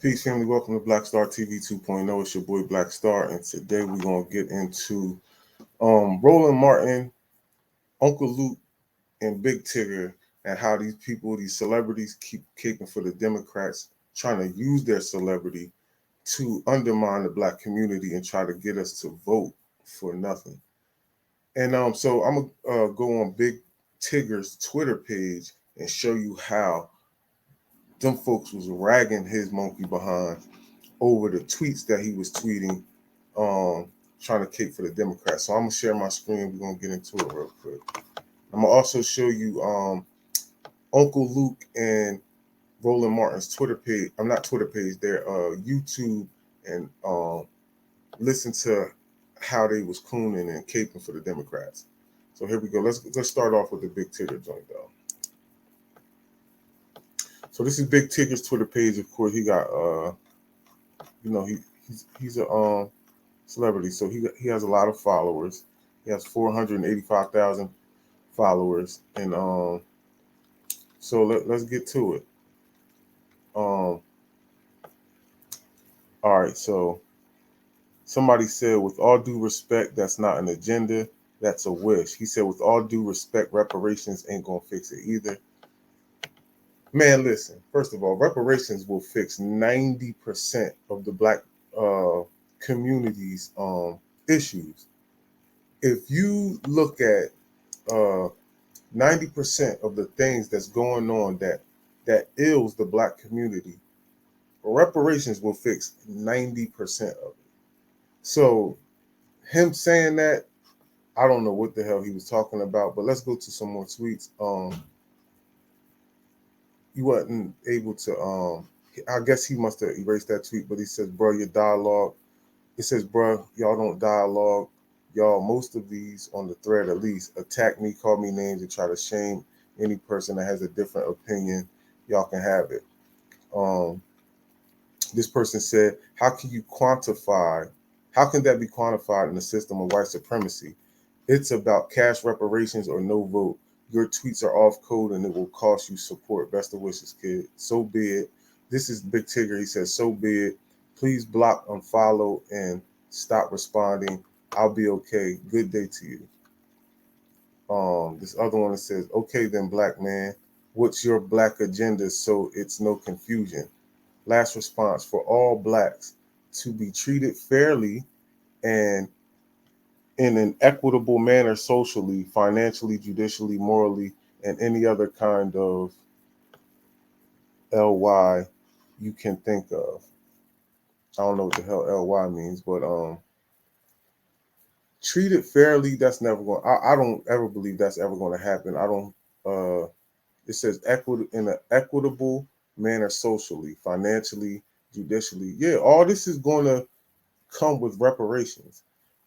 Peace, family. Welcome to Black Star TV 2.0. It's your boy Black Star, and today we're gonna get into Roland Martin, Uncle Luke, and Big Tigger, and how these people, these celebrities, keep kicking for the Democrats, trying to use their celebrity to undermine the black community and try to get us to vote for nothing. And so I'm gonna go on Big Tigger's Twitter page and show you how them folks was ragging his monkey behind over the tweets that he was tweeting, um, trying to kick for the Democrats. So I'm gonna share my screen. We're gonna get into it real quick. I'm gonna also show you Uncle Luke and Roland Martin's Twitter page. I'm not Twitter page. Their YouTube, and listen to how they was cooning and caping for the Democrats. So here we go. Let's start off with the Big Tigger joint though. So this is Big Tigger's Twitter page. Of course, he got he's a celebrity, so he has a lot of followers. He has 485,000 followers, and so let's get to it. Um, all right, so somebody said, with all due respect, that's not an agenda, that's a wish. He said, with all due respect, reparations ain't gonna fix it either. Man, listen. First of all, reparations will fix 90% of the black uh, community's issues. If you look at uh, 90% of the things that's going on that ills the black community, reparations will fix 90% of it. So him saying that, I don't know what the hell he was talking about, but let's go to some more tweets. He wasn't able to I guess he must have erased that tweet, but he says, bro, your dialogue. It says, bro, y'all don't dialogue. Y'all, most of these on the thread at least, attack me, call me names, and try to shame any person that has a different opinion. Y'all can have it. Um, this person said, how can that be quantified in the system of white supremacy? It's about cash reparations or no vote. Your tweets are off code and it will cost you support. Best of wishes, kid. So be it. This is Big Tigger. He says, so be it. Please block, unfollow, and stop responding. I'll be okay. Good day to you. This other one that says, okay then, black man. What's your black agenda so it's no confusion? Last response, for all blacks to be treated fairly and in an equitable manner socially, financially, judicially, morally, and any other kind of LY you can think of. I don't know what the hell LY means, but treated fairly, that's never going. I don't ever believe that's ever going to happen. I don't. It says in an equitable manner socially, financially, judicially. Yeah, all this is going to come with reparations.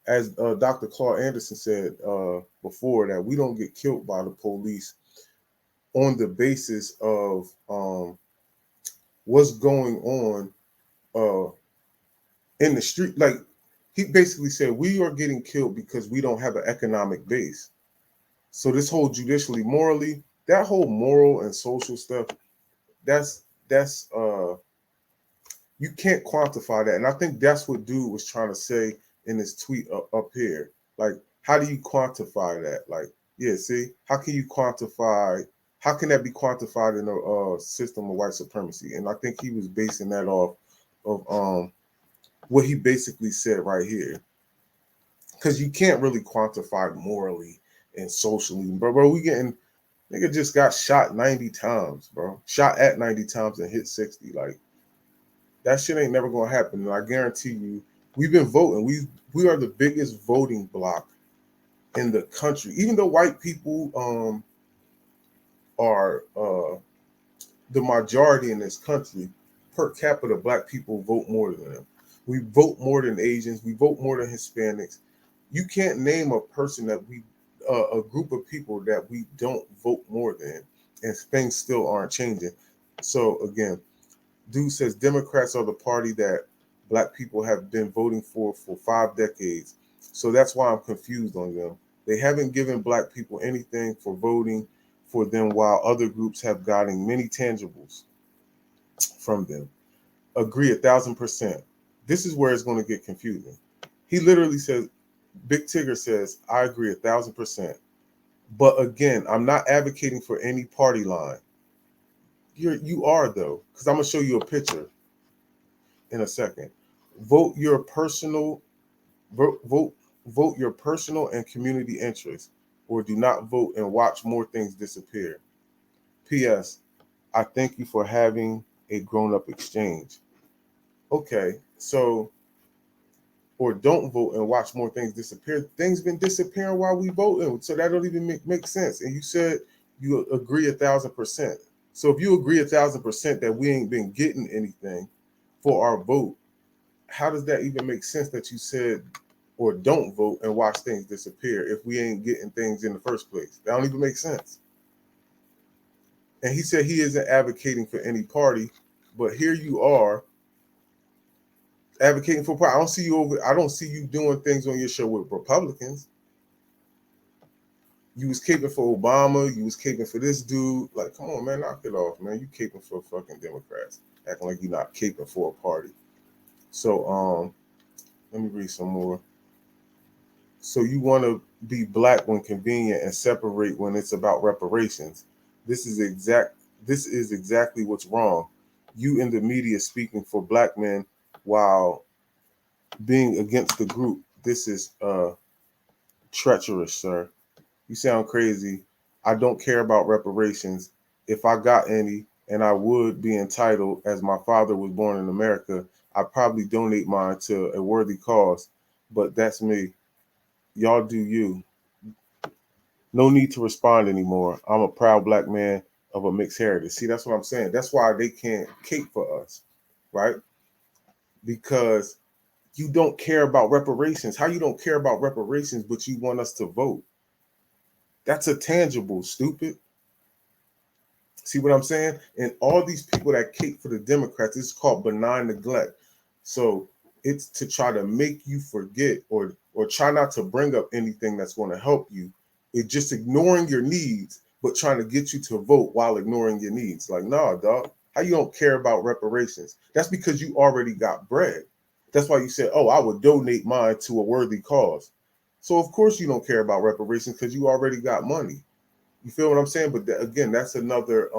As Dr. Claude Anderson said before, that we don't get killed by the police on the basis of what's going on uh, in the street. Like, he basically said, we are getting killed because we don't have an economic base. So this whole judicially, morally, that whole moral and social stuff, that's you can't quantify that. And I think that's what dude was trying to say in his tweet up here. Like, how do you quantify that? Like, yeah, see, how can you quantify? How can that be quantified in a system of white supremacy? And I think he was basing that off of what he basically said right here, because you can't really quantify morally and socially, bro. We getting, nigga just got shot 90 times, bro. Shot at 90 times and hit 60. Like, that shit ain't never gonna happen. And I guarantee you, we've been voting. We are the biggest voting bloc in the country. Even though white people are the majority in this country, per capita, black people vote more than them. We vote more than Asians. We vote more than Hispanics. You can't name a person that a group of people that we don't vote more than, and things still aren't changing. So again, dude says Democrats are the party that black people have been voting for 5 decades. So that's why I'm confused on them. They haven't given black people anything for voting for them, while other groups have gotten many tangibles from them. agree 1,000%. This is where it's going to get confusing. He literally says, Big Tigger says, I agree 1,000%. But again, I'm not advocating for any party line. You are though, because I'm gonna show you a picture in a second. Vote your personal vote vote vote your personal and community interests, or do not vote and watch more things disappear. P.S. I thank you for having a grown-up exchange. Okay, so or don't vote and watch more things disappear. Things been disappearing while we voting, so that don't even make sense. And you said you agree 1,000%. So if you agree 1,000% that we ain't been getting anything for our vote, how does that even make sense that you said or don't vote and watch things disappear if we ain't getting things in the first place? That don't even make sense. And he said he isn't advocating for any party, but here you are advocating for party. I don't see you doing things on your show with Republicans. You was caping for Obama. You was caping for this dude. Like, come on, man, knock it off, man. You caping for fucking Democrats, acting like you're not caping for a party. So, let me read some more. So you want to be black when convenient and separate when it's about reparations. This is exactly what's wrong. You in the media speaking for black men while being against the group. This is treacherous, sir. You sound crazy. I don't care about reparations. If I got any, and I would be entitled, as my father was born in America, I'd probably donate mine to a worthy cause. But that's me. Y'all do you. No need to respond anymore. I'm a proud black man of a mixed heritage. See, that's what I'm saying. That's why they can't cape for us, right? Because you don't care about reparations. How you don't care about reparations, but you want us to vote? That's a tangible, stupid. See what I'm saying? And all these people that cape for the Democrats, it's called benign neglect. So it's to try to make you forget or try not to bring up anything that's going to help you. It's just ignoring your needs, but trying to get you to vote while ignoring your needs. Like, nah, dog. How you don't care about reparations? That's because you already got bread. That's why you said, oh, I would donate mine to a worthy cause. So of course you don't care about reparations because you already got money. You feel what I'm saying? But again, that's another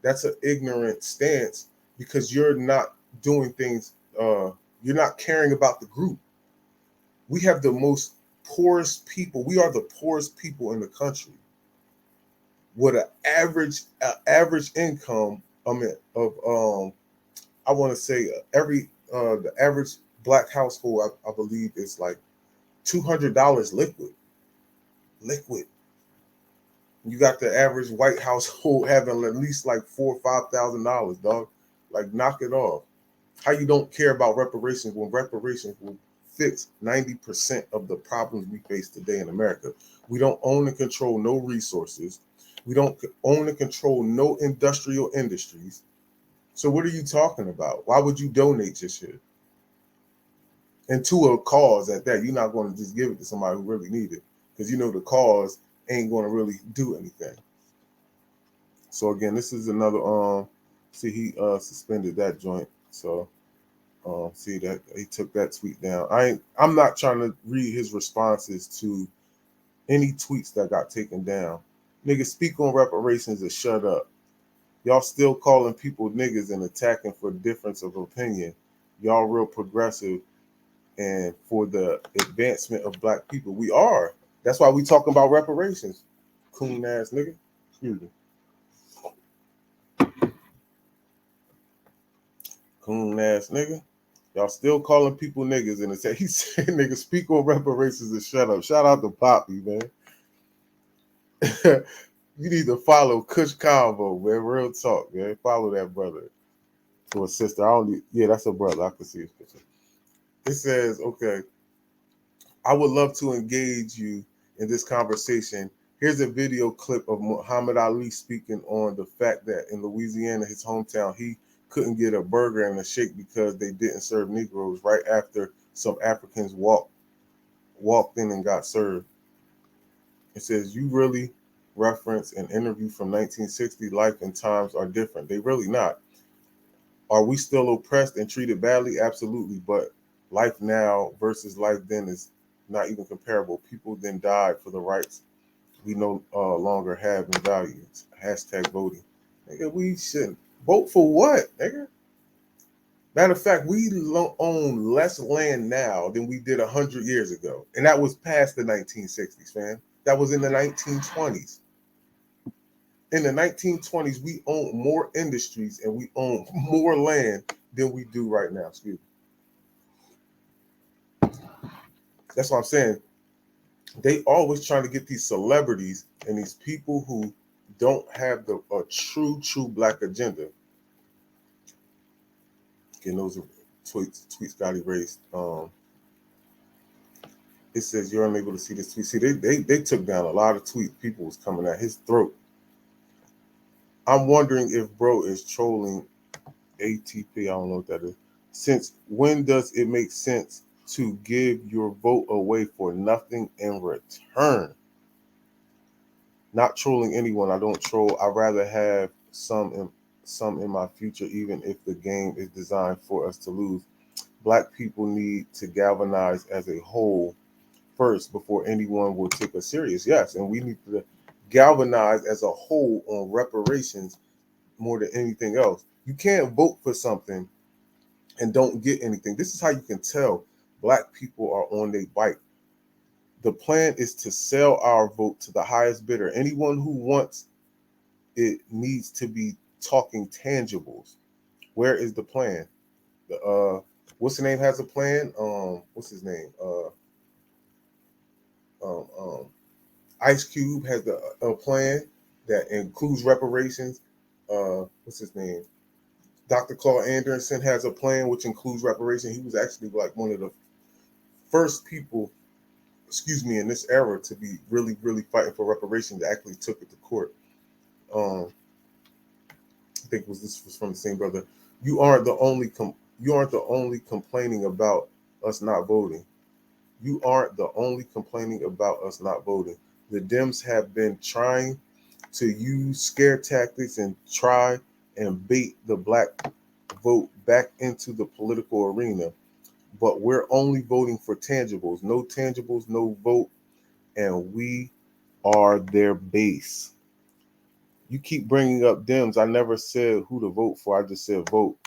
that's an ignorant stance because you're not doing things. You're not caring about the group. We have the most poorest people. We are the poorest people in the country with an average income. I mean, of I want to say the average black household, I believe, is like $200 liquid. Liquid. You got the average white household having at least like $4,000 or $5,000, dog. Like, knock it off. How you don't care about reparations when reparations will fix 90% of the problems we face today in America? We don't own and control no resources. We don't own and control no industrial industries. So what are you talking about? Why would you donate your shit? And to a cause at that, you're not going to just give it to somebody who really needs it because you know the cause ain't going to really do anything. So again, this is another see he suspended that joint. So see that he took that tweet down. I'm not trying to read his responses to any tweets that got taken down. Niggas, speak on reparations and shut up. Y'all still calling people niggas and attacking for difference of opinion. Y'all real progressive and for the advancement of black people. We are. That's why we talking about reparations. Coon ass nigga. Excuse me. Coon ass nigga. Y'all still calling people niggas and it's he said nigga speak on reparations and shut up. Shout out to Poppy, man. You need to follow Kush Convo, man. Real talk, man. Follow that brother or sister. Yeah, that's a brother. I can see his picture. It says, okay, I would love to engage you in this conversation. Here's a video clip of Muhammad Ali speaking on the fact that in Louisiana, his hometown, he couldn't get a burger and a shake because they didn't serve Negroes right after some Africans walked in and got served. It says, you really reference an interview from 1960, life and times are different. They really not. Are we still oppressed and treated badly? Absolutely. But life now versus life then is not even comparable. People then died for the rights we no longer have and values. Hashtag voting. Nigga, we shouldn't vote for what, nigga? Matter of fact, we own less land now than we did 100 years ago, and that was past the 1960s, fam. That was in the 1920s. In the 1920s, we owned more industries and we own more land than we do right now. Excuse me. That's what I'm saying. They always trying to get these celebrities and these people who don't have a true black agenda. Getting those tweets got erased. It says you're unable to see this tweet. See, they took down a lot of tweets. People was coming at his throat. I'm wondering if bro is trolling ATP. I don't know what that is. Since when does it make sense to give your vote away for nothing in return? Not trolling anyone. I don't troll. I'd rather have some in my future, even if the game is designed for us to lose. Black people need to galvanize as a whole first before anyone will take us serious. Yes, and we need to galvanize as a whole on reparations more than anything else. You can't vote for something and don't get anything. This is how you can tell black people are on their bike. The plan is to sell our vote to the highest bidder. Anyone who wants it needs to be talking tangibles. Where is the plan? What's the name has a plan? What's his name? Um, um, Ice Cube has a plan that includes reparations. What's his name? Dr. Claude Anderson has a plan which includes reparations. He was actually like one of the first people, in this era to be really fighting for reparations. That actually took it to court. I think this was from the same brother. You aren't the only complaining about us not voting. You aren't the only complaining about us not voting. The Dems have been trying to use scare tactics and try and bait the black vote back into the political arena. But we're only voting for tangibles. No tangibles, no vote. And we are their base. You keep bringing up Dems. I never said who to vote for. I just said vote.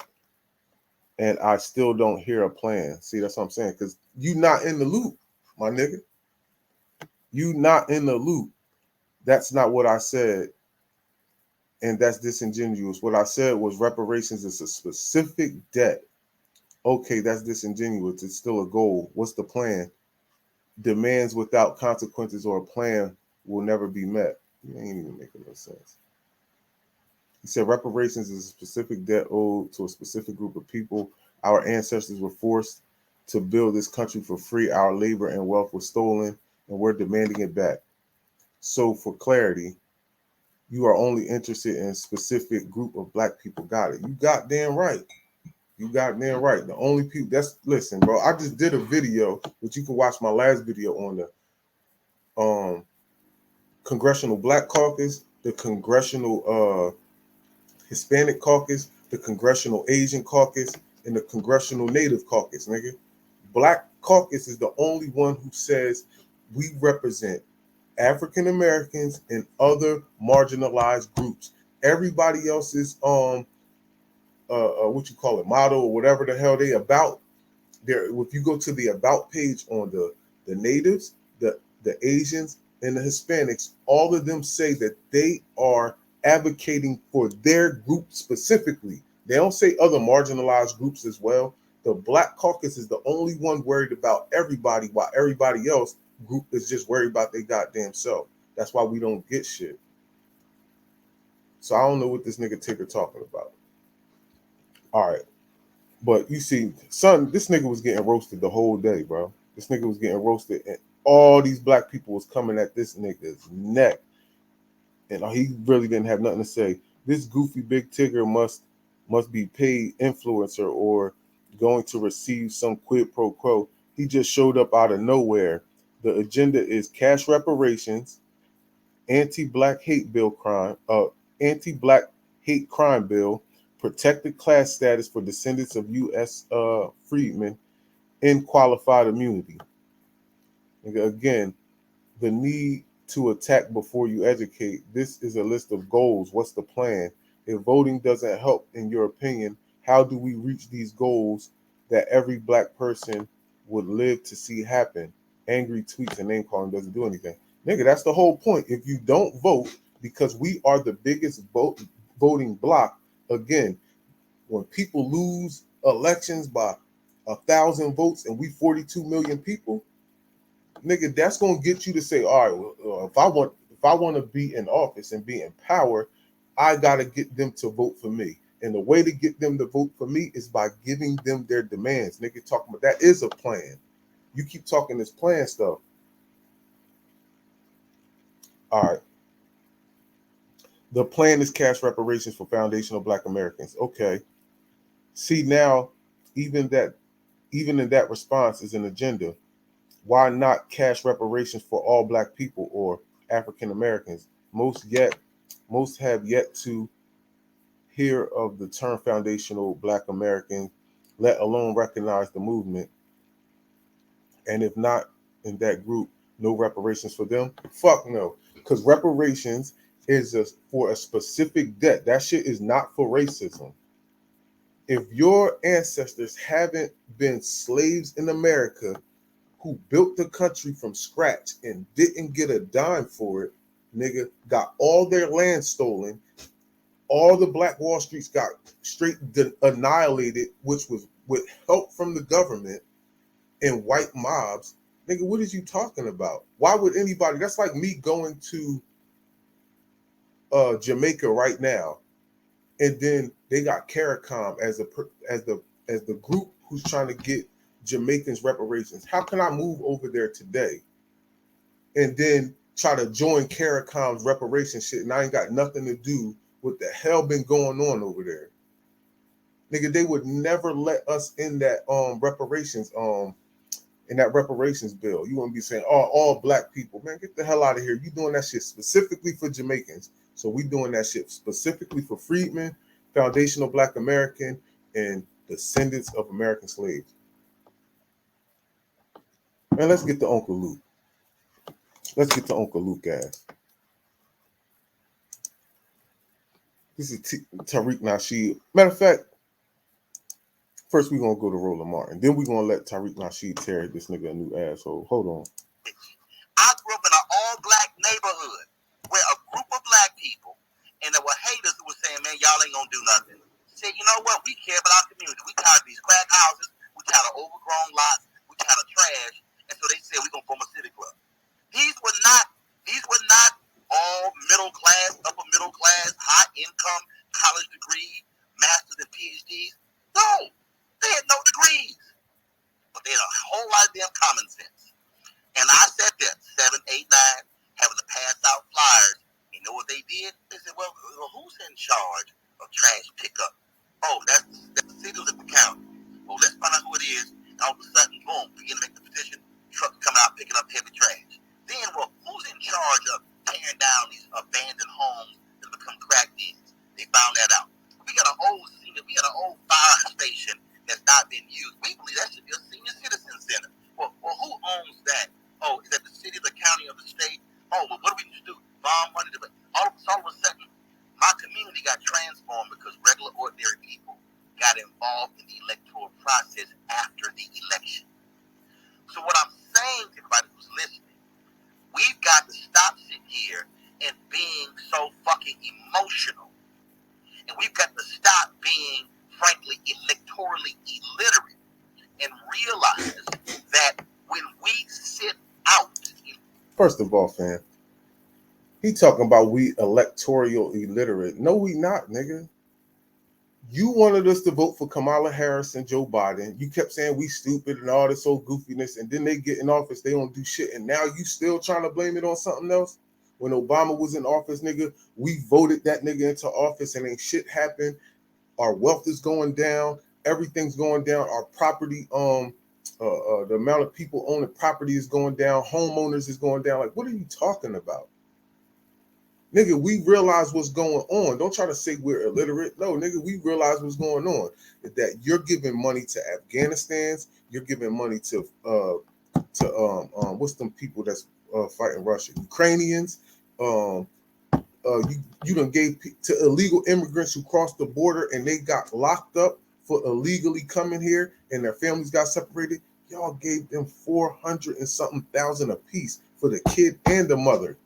And I still don't hear a plan. See, that's what I'm saying. Because you not in the loop, my nigga. You not in the loop. That's not what I said. And that's disingenuous. What I said was reparations is a specific debt. Okay, that's disingenuous. It's still a goal. What's the plan? Demands without consequences or a plan will never be met. You ain't even making no sense. He said reparations is a specific debt owed to a specific group of people. Our ancestors were forced to build this country for free. Our labor and wealth was stolen, and we're demanding it back. So for clarity, you are only interested in a specific group of black people. Got it. You got damn right. You got damn right. The only people listen, bro. I just did a video, which you can watch my last video on the Congressional Black Caucus, the Congressional Hispanic Caucus, the Congressional Asian Caucus, and the Congressional Native Caucus, nigga. Black Caucus is the only one who says we represent African Americans and other marginalized groups. Everybody else is what you call it, motto or whatever the hell they about. There, if you go to the about page on the natives, the Asians, and the Hispanics, all of them say that they are advocating for their group specifically. They don't say other marginalized groups as well. The Black Caucus is the only one worried about everybody, while everybody else group is just worried about their goddamn self. That's why we don't get shit. So I don't know what this nigga Tigger talking about. All right. But you see, son, this nigga was getting roasted the whole day, bro. This nigga was getting roasted, and all these black people was coming at this nigga's neck. And he really didn't have nothing to say. This goofy big Tigger must be paid influencer or going to receive some quid pro quo. He just showed up out of nowhere. The agenda is cash reparations, anti-black hate crime bill, protected class status for descendants of U.S. freedmen in qualified immunity. Again, the need to attack before you educate. This is a list of goals. What's the plan? If voting doesn't help, in your opinion, how do we reach these goals that every black person would live to see happen? Angry tweets and name calling doesn't do anything. Nigga, that's the whole point. If you don't vote, because we are the biggest voting block, again, when people lose elections by 1,000 votes and we 42 million people, nigga, that's gonna get you to say, all right, well, if I want to be in office and be in power, I gotta get them to vote for me. And the way to get them to vote for me is by giving them their demands. Nigga, talking about that is a plan. You keep talking this plan stuff. All right. The plan is cash reparations for foundational Black Americans. Okay. See, now, even in that response is an agenda. Why not cash reparations for all Black people or African Americans? Most have yet to hear of the term foundational Black Americans, let alone recognize the movement. And if not in that group, no reparations for them? Fuck no. Because reparations is for a specific debt. That shit is not for racism. If your ancestors haven't been slaves in America who built the country from scratch and didn't get a dime for it, nigga, got all their land stolen, all the Black Wall Streets got straight annihilated, which was with help from the government and white mobs, nigga, what is you talking about? Why would anybody? That's like me going to Jamaica right now, and then they got CARICOM as the group who's trying to get Jamaicans reparations. How can I move over there today and then try to join CARICOM's reparation shit, and I ain't got nothing to do with the hell been going on over there? Nigga, they would never let us in that reparations bill. You wouldn't be saying, oh, all Black people. Man, get the hell out of here. You doing that shit specifically for Jamaicans. So we doing that shit specifically for freedmen, foundational Black American, and descendants of American slaves. Man, let's get to Uncle Luke. Let's get to Uncle Luke ass. This is Tariq Nasheed. Matter of fact, first we're going to go to Roland Martin. Then we're going to let Tariq Nasheed tear this nigga a new asshole. Hold on. I grew up in an all-Black neighborhood where a group of Black people, and there were haters who were saying, man, y'all ain't going to do nothing. Say, you know what? We care about our community. We tired of these crack houses. We tired of overgrown lots. We tired of trash. And so they said, we're going to form a city club. These were not all middle class, upper middle class, high income, college degree, masters and PhDs. No, they had no degrees, but they had a whole lot of damn common sense. And I sat there, 7, 8, 9, having to pass out flyers. You know what they did? They said, well, who's in charge of trash pickup? Oh, that's the city of the county. Well, let's find out who it is. And all of a sudden, boom, begin to make the petition. Trucks coming out picking up heavy trash. Then, well, who's in charge of tearing down these abandoned homes that become crack dens? They found that out. We got an old fire station that's not been used. We believe that should be a senior citizen center. Well, who owns that? Oh, is that the city, the county, or the state? Oh, well, what do we need to do? Bond money to all of a sudden, my community got transformed because regular, ordinary people got involved in the electoral process after the election. So what I'm saying to everybody who's listening, we've got to stop sitting here and being so fucking emotional. And we've got to stop being, frankly, electorally illiterate and realize that when we sit out. First of all, fam, he talking about we electoral illiterate. No, we not, nigga. You wanted us to vote for Kamala Harris and Joe Biden. You kept saying we stupid and all this old goofiness, and then they get in office, they don't do shit, and now you still trying to blame it on something else? When Obama was in office, nigga, we voted that nigga into office and ain't shit happened. Our wealth is going down. Everything's going down. Our property, the amount of people owning property is going down. Homeowners is going down. Like, what are you talking about? Nigga, we realize what's going on. Don't try to say we're illiterate. No, nigga, we realize what's going on. That you're giving money to Afghanistan's, you're giving money to what's them people that's fighting Russia, Ukrainians. Um, you done gave to illegal immigrants who crossed the border and they got locked up for illegally coming here and their families got separated. Y'all gave them 400 and something thousand apiece for the kid and the mother.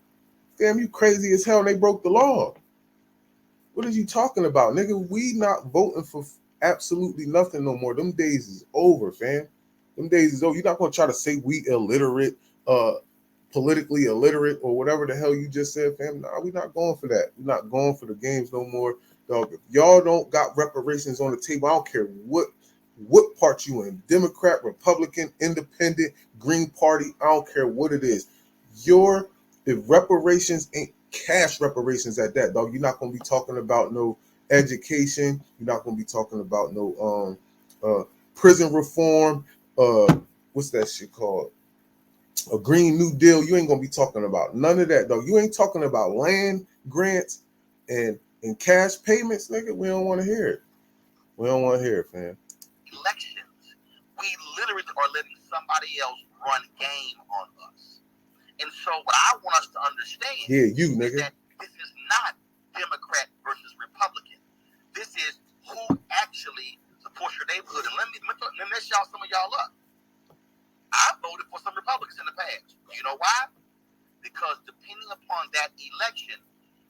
Damn, you crazy as hell. And they broke the law. What are you talking about, nigga? We not voting for absolutely nothing no more. Them days is over, fam. Them days is over. You're not gonna try to say we illiterate, politically illiterate, or whatever the hell you just said, fam. Nah, we not going for that. We're not going for the games no more, dog. If y'all don't got reparations on the table, I don't care what part you in, Democrat, Republican, Independent, Green Party. I don't care what it is. If reparations ain't cash reparations at that, dog, you're not gonna be talking about no education. You're not gonna be talking about no prison reform. What's that shit called? A Green New Deal. You ain't gonna be talking about none of that, dog. You ain't talking about land grants and cash payments, nigga. We don't want to hear it. We don't want to hear it, fam. Elections. We literally are letting somebody else run game on us. And so what I want us to understand you, is nigga. that this is not Democrat versus Republican. This is who actually supports your neighborhood. And let me mess some of y'all up. I voted for some Republicans in the past. You know why? Because depending upon that election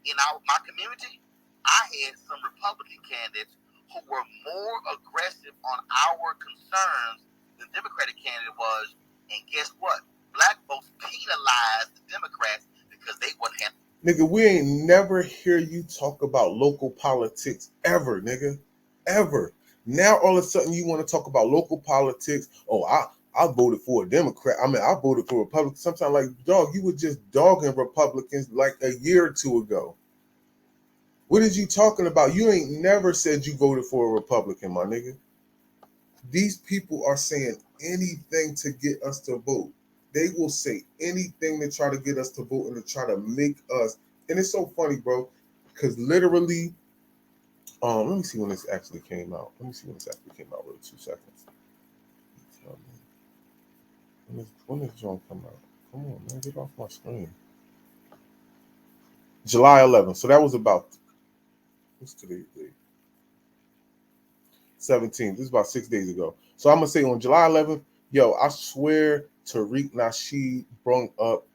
in my community, I had some Republican candidates who were more aggressive on our concerns than the Democratic candidate was. And guess what? Black folks penalized the Democrats because they wouldn't have. Nigga, we ain't never hear you talk about local politics ever, nigga. Ever. Now all of a sudden you want to talk about local politics. Oh, I voted for a Democrat. I mean, I voted for a Republican. Sometimes, like, dog, you were just dogging Republicans like a year or two ago. What is you talking about? You ain't never said you voted for a Republican, my nigga. These people are saying anything to get us to vote. They will say anything to try to get us to vote and to try to make us. And it's so funny, bro, because literally, let me see when this actually came out. Let me see when this actually came out. Wait 2 seconds. Tell me. When does John come out? Come on, man, get off my screen. July 11th. So that was about, what's today's date? 17th. This is about 6 days ago. So I'm gonna say on July 11th, yo, I swear Tariq Nasheed brought up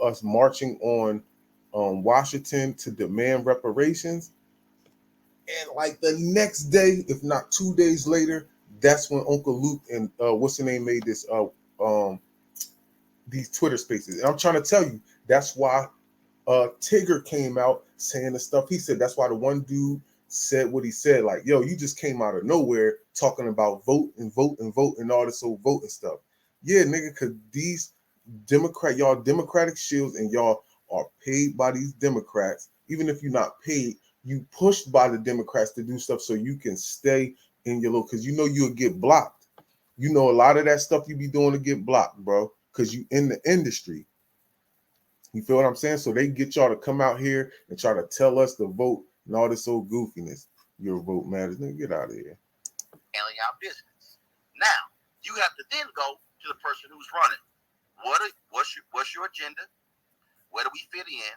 us marching on Washington to demand reparations. And like the next day, if not 2 days later, that's when Uncle Luke and what's the name made this these Twitter spaces. And I'm trying to tell you, that's why Tigger came out saying the stuff he said. That's why the one dude said what he said, like, yo, you just came out of nowhere talking about vote and vote and vote and all this old vote and stuff. Yeah, nigga, because these y'all Democratic shields and y'all are paid by these Democrats. Even if you're not paid, you pushed by the Democrats to do stuff so you can stay in your little, because you know you'll get blocked. You know a lot of that stuff you be doing to get blocked, bro, because you in the industry. You feel what I'm saying? So they get y'all to come out here and try to tell us to vote and all this old goofiness. Your vote matters. Nigga, get out of here. Handling our business. Now, you have to then go to the person who's running. What's your agenda? Where do we fit in?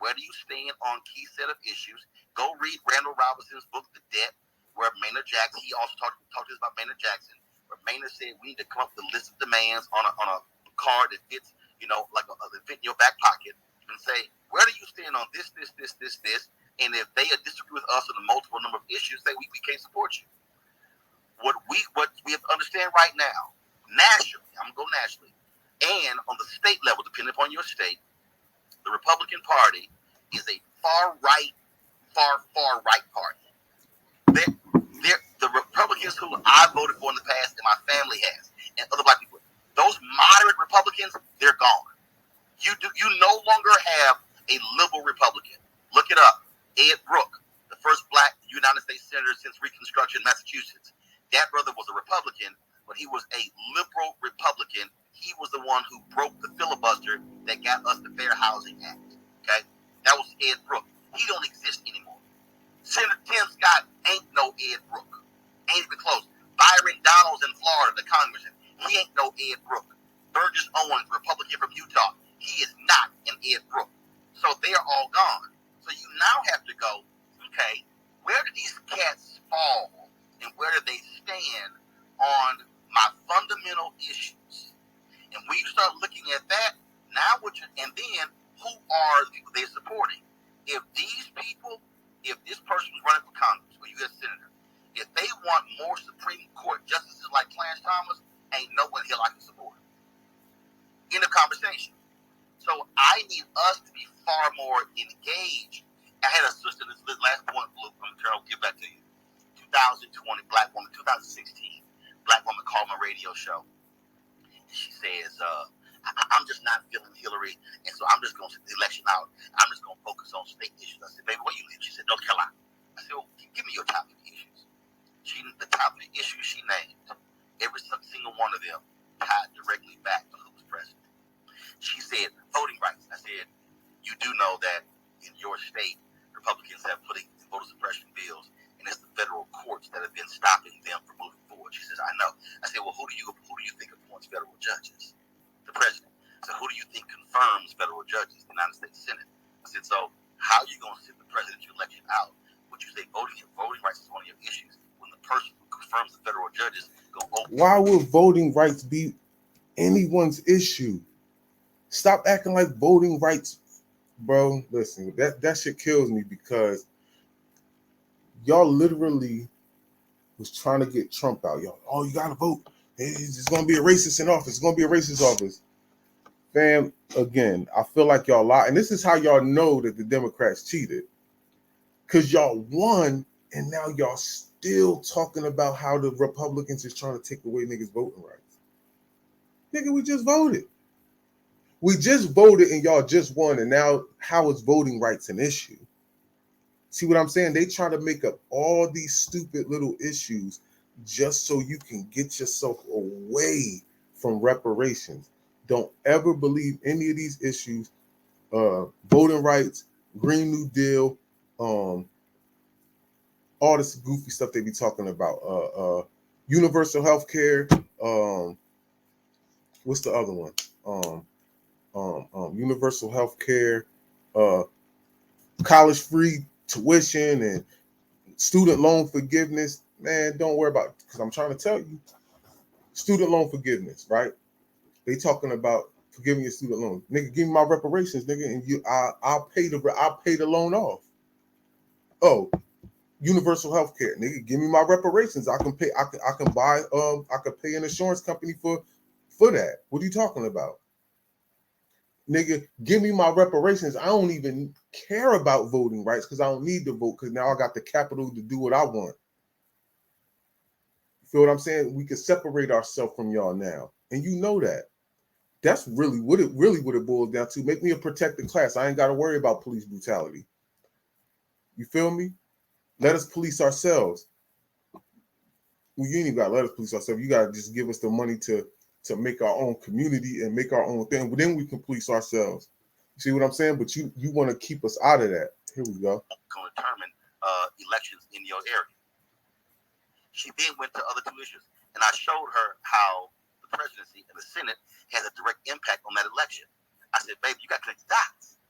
Where do you stand on key set of issues? Go read Randall Robinson's book, The Debt, where Maynard Jackson, he also talked to us about Maynard Jackson, where Maynard said we need to come up with a list of demands on a card that fits, like that fit in your back pocket, and say, where do you stand on this, and if they disagree with us on a multiple number of issues, say we can't support you. What we have to understand right now, nationally, I'm going to go nationally, and on the state level, depending upon your state, the Republican Party is a far right party. The Republicans who I voted for in the past, and my family has, and other black people, those moderate Republicans, they're gone. You no longer have a liberal Republican. Look it up. Ed Brooke, the first black United States senator since Reconstruction in Massachusetts. That brother was a Republican, but he was a liberal Republican. He was the one who broke the filibuster that got us the Fair Housing Act. Okay? That was Ed Brooks. He don't exist anymore. Senator Tim Scott ain't no Ed Brooks. Ain't even close. Byron Donalds in Florida, the congressman, he ain't no Ed Brooks. Burgess Owens, Republican from Utah, he is not an Ed Brooks. So they are all gone. So you now have to go, okay, where do these cats fall and where do they stand on my fundamental issues? And when you start looking at that, now and then who are the people they're supporting? If these people, if this person was running for Congress or U.S. Senator, if they want more Supreme Court justices like Clarence Thomas, ain't no one here I can support. End of conversation. So I need us to be far more engaged. I had a sister, this last point, Luke, I'm sure I'll give back to you. 2020, black woman, 2016, black woman called my radio show. She says, I'm just not feeling Hillary, and so I'm just going to sit the election out. I'm just going to focus on state issues. I said, baby, where you live? She said, North Carolina. I said, well, give me your top 50 issues. The top 50 issues she named, every single one of them tied directly back to who was president. She said, voting rights. I said, you do know that in your state, Republicans have put in voter suppression bills, and it's the federal courts that have been stopping them from moving forward. She says, I know. I said, well, who do you think appoints federal judges? The president. So who do you think confirms federal judges? The United States Senate. I said, so how are you going to sit the presidential election out? Would you say voting rights is one of your issues when the person who confirms the federal judges go open? Why would voting rights be anyone's issue? Stop acting like voting rights, bro. Listen, that shit kills me because y'all literally was trying to get Trump out. Y'all, oh, you gotta vote. It's gonna be a racist in office. It's gonna be a racist office. Fam, again, I feel like y'all lie. And this is how y'all know that the Democrats cheated. Because y'all won, and now y'all still talking about how the Republicans is trying to take away niggas' voting rights. Nigga, we just voted. We just voted and y'all just won, and now how is voting rights an issue? See what I'm saying? They try to make up all these stupid little issues just so you can get yourself away from reparations. Don't ever believe any of these issues. Voting rights, Green New Deal, all this goofy stuff they be talking about. Universal health care. What's the other one? Universal health care, college free tuition, and student loan forgiveness. Man, don't worry about it, because I'm trying to tell you, student loan forgiveness, right? They talking about forgiving your student loan. Nigga, give me my reparations, nigga, and I'll pay the loan off. Oh, universal health care, nigga, give me my reparations. I can pay. I can buy. I could pay an insurance company for that. What are you talking about? Nigga, give me my reparations. I don't even care about voting rights because I don't need to vote because now I got the capital to do what I want. You feel what I'm saying? We can separate ourselves from y'all now. And you know that. That's really what it boils down to. Make me a protected class. I ain't got to worry about police brutality. You feel me? Let us police ourselves. Well, you ain't even got to let us police ourselves. You got to just give us the money to make our own community and make our own thing. But then we can police ourselves. You see what I'm saying? But you want to keep us out of that. Here we go. Can determine elections in your area. She then went to other two issues, and I showed her how the presidency and the Senate has a direct impact on that election. I said, baby, you got to connect the dots.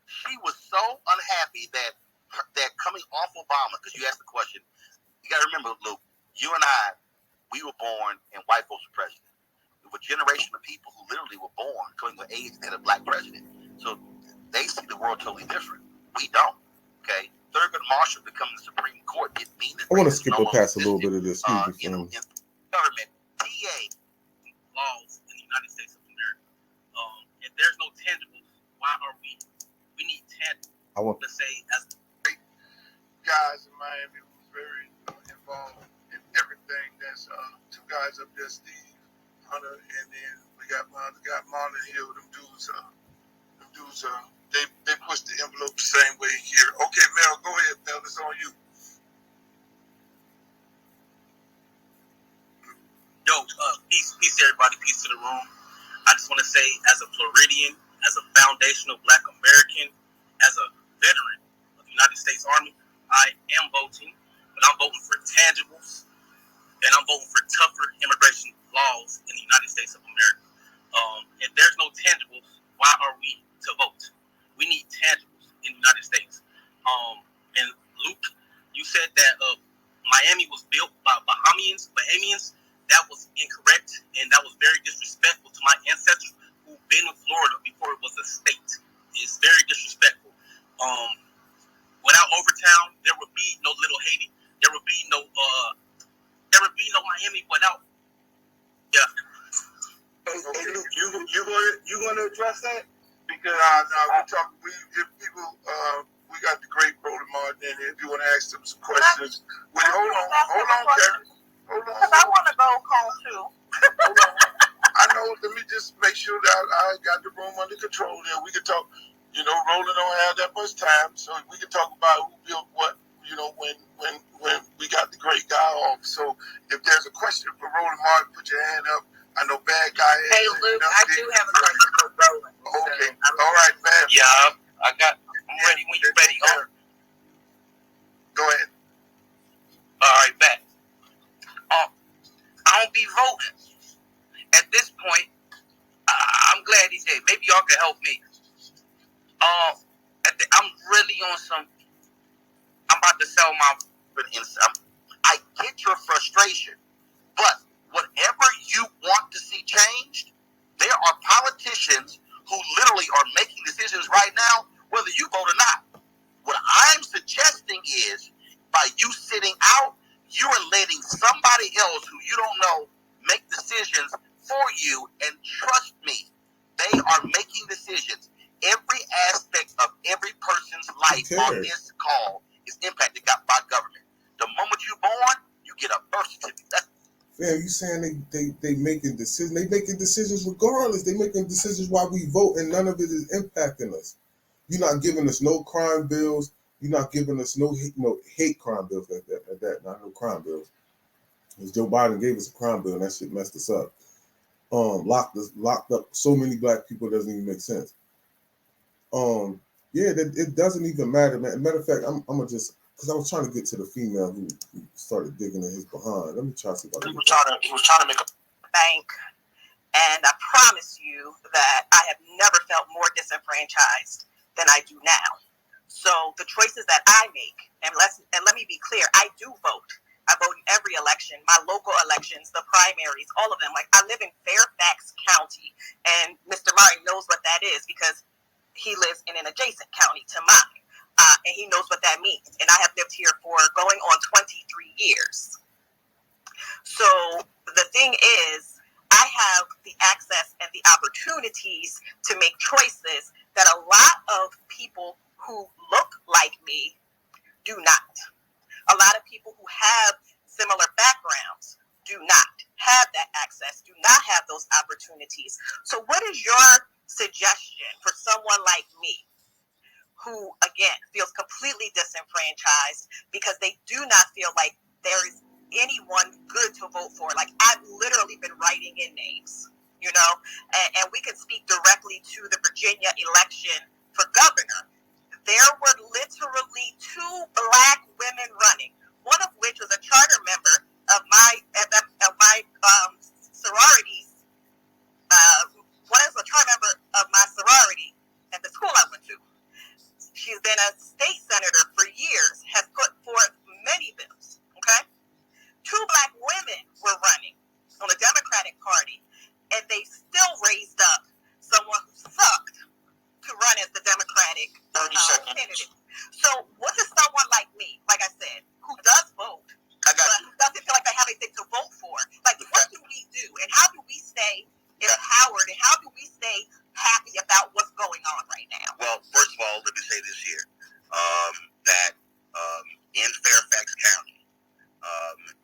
She was so unhappy that coming off Obama, because you asked the question, you got to remember, Luke, you and I, we were born and white folks were president. We were a generation of people who literally were born coming with age that had a black president. So they see the world totally different. We don't. Okay? Thurgood Marshall becoming the Supreme Court didn't mean that. I want to skip past a little bit of this. In government, DA laws in the United States of America. If there's no tangibles, why are we need tangibles? Let's say as guys in Miami who's very involved in everything. That's two guys up there, Steve Hunter, and then we got Marlon Hill. Them dudes, they push the envelope the same way here. Okay, Mel, go ahead, Mel. It's on you. Yo, peace everybody, peace to the room. I just want to say, as a Floridian, as a foundational Black American, as a veteran of the United States Army, I am voting, but I'm voting for tangibles, and I'm voting for tougher immigration laws in the United States of America. If there's no tangibles, why are we to vote? We need tangibles in the United States. And Luke, you said that Miami was built by Bahamians. That was incorrect, and that was very disrespectful to my ancestors who've been in Florida before it was a state. It's very disrespectful. Without Overtown, there would be no Little Haiti. There would be no Miami without. Yeah. Hey, Luke, you gonna address that? Because we got the great Roland Martin in here. If you want to ask them some questions, hold on, Karen. Hold on. Because I want to go home too. Hold on. I know. Let me just make sure that I got the room under control there. We can talk. Roland don't have that much time, so we can talk about who built what. When we got the great guy off. So if there's a question for Roland Martin, put your hand up. I know bad guy. Hey Luke, I do have a question for Roland. Okay. All right, man. Yeah, I'm ready when you're ready. Go ahead. All right, back. I don't be voting. At this point, I'm glad he's here. Maybe y'all can help me. I'm really on some. I'm about to sell my. I get your frustration, but whatever you want to see changed, there are politicians who literally are making decisions right now, whether you vote or not. What I'm suggesting is, by you sitting out, you are letting somebody else who you don't know make decisions for you, and trust me, they are making decisions. Every aspect of every person's life on this call is impacted by government. The moment you're born, you get a birth certificate. Fam, you saying they making decisions? They making decisions regardless. They making decisions while we vote, and none of it is impacting us. You're not giving us no crime bills. You're not giving us no hate crime bills like that. Not no crime bills. Because Joe Biden gave us a crime bill, and that shit messed us up. Locked up so many black people, doesn't even make sense. It doesn't even matter, man. Matter of fact, I'm gonna just, because I was trying to get to the female who started digging in his behind. Let me try to see if I can. He was trying to make a bank, and I promise you that I have never felt more disenfranchised than I do now. So the choices that I make, and let me be clear, I do vote. I vote in every election, my local elections, the primaries, all of them. Like, I live in Fairfax County, and Mr. Martin knows what that is because he lives in an adjacent county to mine, and he knows what that means. And I have lived here for going on 23 years. So the thing is, I have the access and the opportunities to make choices that a lot of people who look like me do not. A lot of people who have similar backgrounds do not have that access, do not have those opportunities. So what is your suggestion for someone like me who, again, feels completely disenfranchised because they do not feel like there is anyone good to vote for? Like, I've literally been writing in names, and we can speak directly to the Virginia election for governor. There were literally 2 black women running, one of which was a charter member of my sororities. One is a charter member of my sorority at the school I went to. She's been a state senator for years, has put forth many bills. Okay, 2 black women were running on the Democratic Party, and they still raised up someone who sucked to run as the Democratic candidate. So what does someone like me, like I said, who does vote, but who doesn't feel like they have anything to vote for, like, what do we do, and how do we stay empowered, and how do we stay happy about what's going on right now? Well, first of all, let me say this here, that in Fairfax County,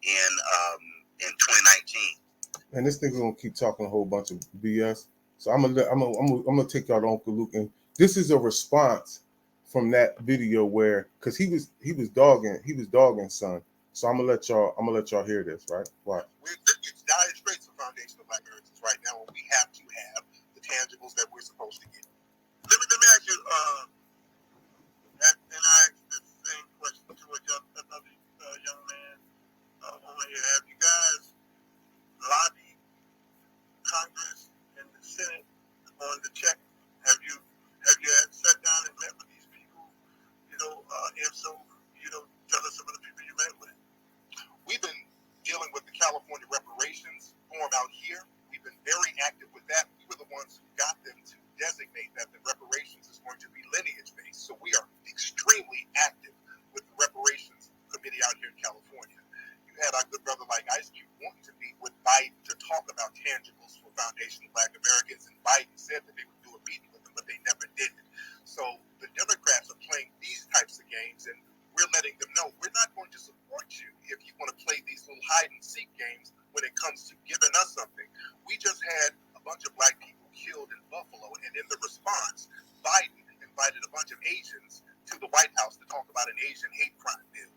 in 2019. And this nigga gonna keep talking a whole bunch of BS. So I'm gonna take y'all to Uncle Luke, and this is a response from that video where, because he was dogging son. So I'm gonna let y'all hear this, right? Why? It's dire straits for foundational black Americans right now, and we have to have the tangibles that we're supposed to get. Let me ask you, on the check? Have you sat down and met with these people? If so, tell us some of the people you met with. We've been dealing with the California reparations form out here. We've been very active with that. We were the ones who got them to designate that the reparations is going to be lineage-based. So we are extremely active with the reparations committee out here in California. You had our good brother like Ice Cube wanting to meet with Biden to talk about tangibles for foundational Black Americans, and Biden said that they would do a meeting with them, but they never did it. So the Democrats are playing these types of games, and we're letting them know we're not going to support you if you want to play these little hide-and-seek games when it comes to giving us something. We just had a bunch of Black people killed in Buffalo, and in the response, Biden invited a bunch of Asians to the White House to talk about an Asian hate crime bill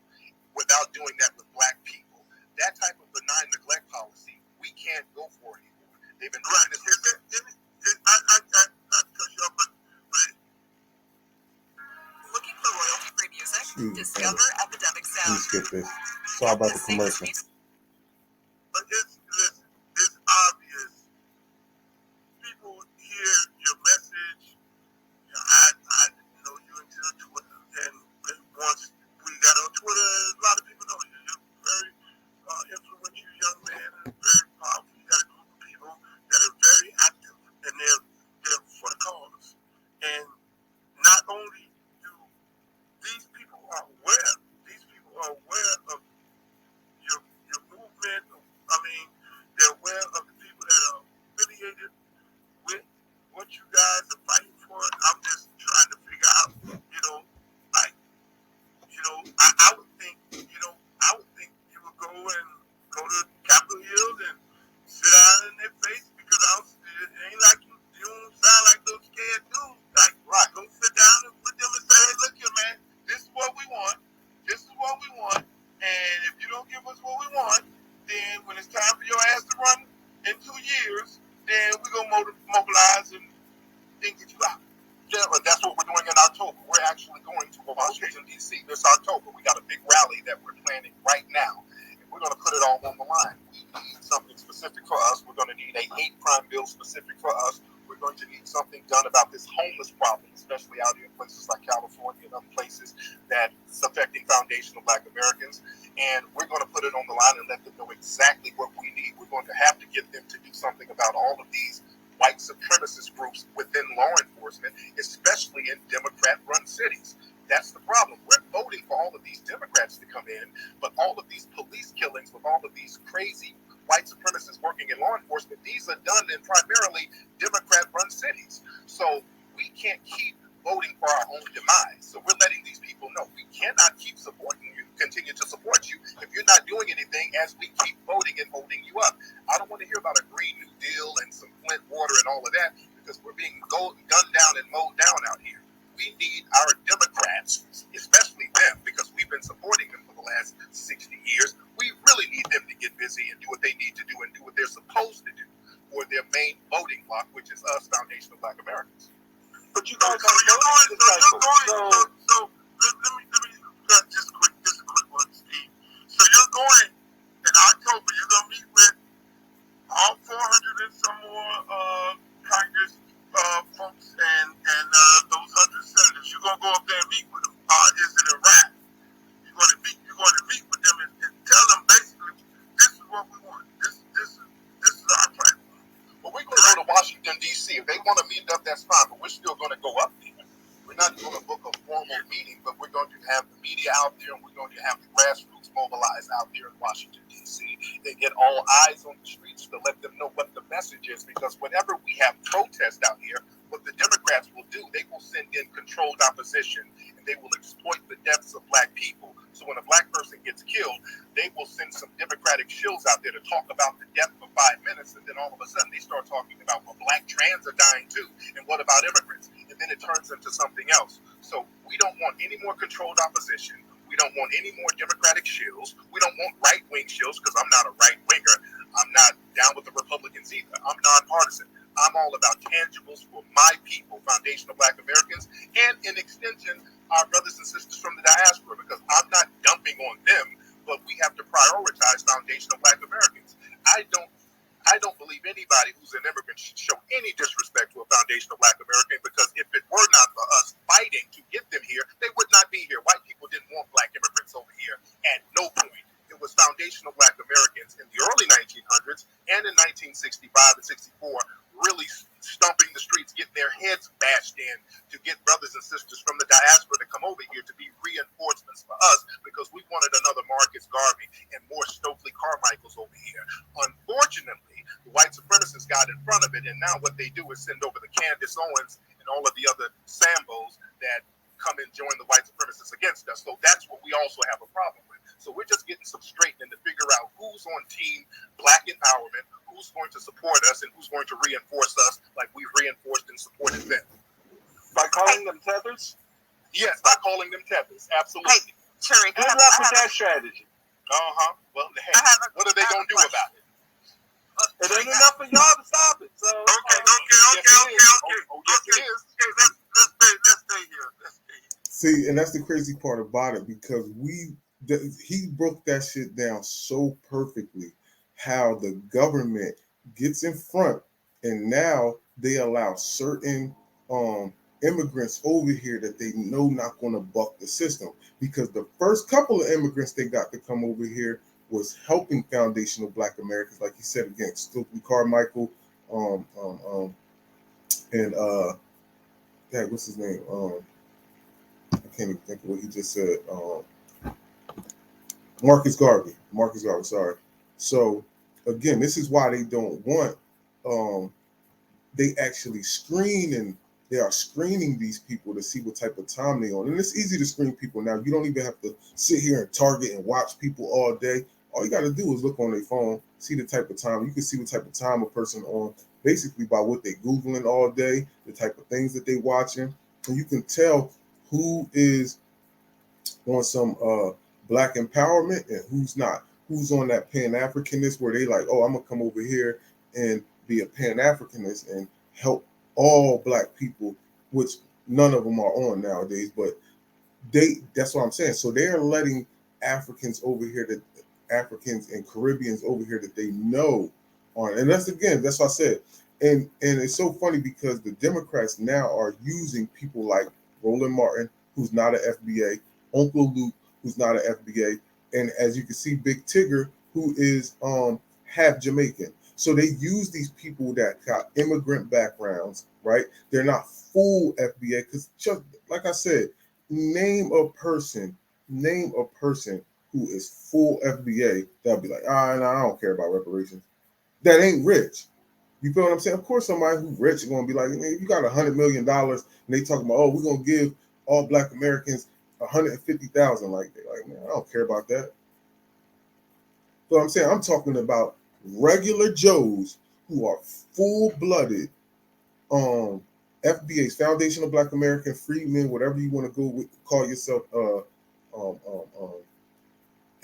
without doing that with Black people. That type of benign neglect policy, we can't go for anymore. They've been doing this. Not to cut you off, but Looking for royalty-free music? Discover Epidemic Let me Sound. skip this. Sorry about the commercial. But it's obvious. People hear your message. I know you until Twitter, and once we got on Twitter, a lot of people know you. You're a very influential young man, and very powerful. You got a group of people that are very active, and they're for the cause. And not only do these people are aware of your movement. I mean, they're aware of the people that are affiliated with what you guys are fighting for. I'm just trying to figure out, I would think, you would go to Capitol Hill and sit down in their face, because it ain't like you don't sound like those scared dudes. Like, right, go sit down with them and say, hey, look here, man, this is what we want. This is what we want. And if you don't give us what we want, then when it's time for your ass to run in 2 years, then we're going to mobilize and get you out. Yeah, but that's what we're doing in October. We're actually going to Washington, D.C. this October. We got a big rally that we're planning right now. And we're going to put it all on the line. We need something specific for us. We're going to need a hate crime bill specific for us. We're going to need something done about this homeless problem, especially out here in places like California and other places that's affecting foundational Black Americans. And we're going to put it on the line and let them know exactly what we need. We're going to have to get them to do something about all of these white supremacist groups within law enforcement, especially in Democrat-run cities. That's the problem. We're voting for all of these Democrats to come in, but all of these police killings with all of these crazy white supremacists working in law enforcement, these are done in primarily Democrat-run cities. So we can't keep voting for our own demise. So we're letting these people know we cannot keep supporting you, continue to support you, if you're not doing anything as we keep voting and holding you up. I don't want to hear about a Green New Deal and some Flint water and all of that, because we're being gunned down and mowed down out here. We need our Democrats, especially them, because we've been supporting them for the last 60 years. We really need them to get busy and do what they need to do and do what they're supposed to do for their main voting bloc, which is us, foundational Black Americans. But you guys let me just a quick one, Steve. So you're going in October. You're gonna meet with all 400 and some more Congress folks and those 100 senators. You're gonna go up there and meet with them. Is it a wrap? You're going to meet with them and tell them basically, this is what we want. This is our plan. Well, we're going to go to Washington, D.C. If they want to meet up, that's fine, but we're still going to go up there. We're not going to book a formal meeting, but we're going to have the media out there, and we're going to have the grassroots mobilized out there in Washington, D.C. They get all eyes on the streets to let them know what the message is, because whenever we have protests out here, what the Democrats will do, they will send in controlled opposition, and they will exploit the deaths of Black people. So when a Black person gets killed, they will send some Democratic shills out there to talk about the death for 5 minutes, and then all of a sudden they start talking about, well, Black trans are dying too, and what about immigrants? And then it turns into something else. So we don't want any more controlled opposition. We don't want any more Democratic shills. We don't want right-wing shills, because I'm not a right-winger. I'm not down with the Republicans either. I'm nonpartisan. I'm all about tangibles for my people, foundational Black Americans, and in extension, our brothers and sisters from the diaspora, because I'm not dumping on them, but we have to prioritize foundational Black Americans. I I don't believe anybody who's an immigrant should show any disrespect to a foundational Black American, because if it were not for us fighting to get them here, they would not be here. White people didn't want Black immigrants over here at no point. It was foundational Black Americans in the early 1900s and in 1965 and 64 really stomping the streets, getting their heads bashed in to get brothers and sisters from the diaspora to come over here to be reinforcements for us, because we wanted another Marcus Garvey and more Stokely Carmichaels over here. Unfortunately, the white supremacists got in front of it, and now what they do is send over the Candace Owens and all of the other Sambos that come and join the white supremacists against us. So that's what we also have a problem with. So we're just getting some straightening to figure out who's on team Black empowerment, who's going to support us, and who's going to reinforce us like we've reinforced and supported them. By calling them tethers? Yes, by calling them tethers. Absolutely. Hey, Cherry, Good luck with that strategy. Well, hey, what are they going to do about it? It ain't enough for y'all to stop it. So Okay. Let's stay here. See, and that's the crazy part about it, because he broke that shit down so perfectly, how the government gets in front, and now they allow certain immigrants over here that they know not going to buck the system, because the first couple of immigrants they got to come over here was helping foundational Black Americans, like you said, against Stokely Carmichael, and what's his name? I can't even think of what he just said. Marcus Garvey, sorry. So again, this is why they don't want they actually screen, and they are screening these people to see what type of time they on. And it's easy to screen people now. You don't even have to sit here and target and watch people all day. All you got to do is look on their phone, see the type of time. You can see what type of time a person on basically by what they Googling all day, the type of things that they watching. And you can tell who is on some Black empowerment and who's not. Who's on that Pan-Africanist where they like, oh, I'm going to come over here and be a Pan-Africanist and help all Black people, which none of them are on nowadays, but that's what I'm saying. So they're letting Africans over here, that Africans and Caribbeans over here that they know on, and that's what I said. And it's so funny because the Democrats now are using people like Roland Martin, who's not an FBA, Uncle Luke, who's not an FBA, and as you can see, Big Tigger, who is half Jamaican. So they use these people that got immigrant backgrounds, right? They're not full FBA, because just like I said, name a person who is full FBA that'll be like, no, I don't care about reparations. That ain't rich. You feel what I'm saying? Of course, somebody who's rich is going to be like, if you got $100 million and they talking about, oh, we're going to give all Black Americans $150,000, like, man, I don't care about that. So I'm saying, I'm talking about regular Joes who are full-blooded FBAs, Foundational Black American Freedmen, whatever you want to go with, call yourself,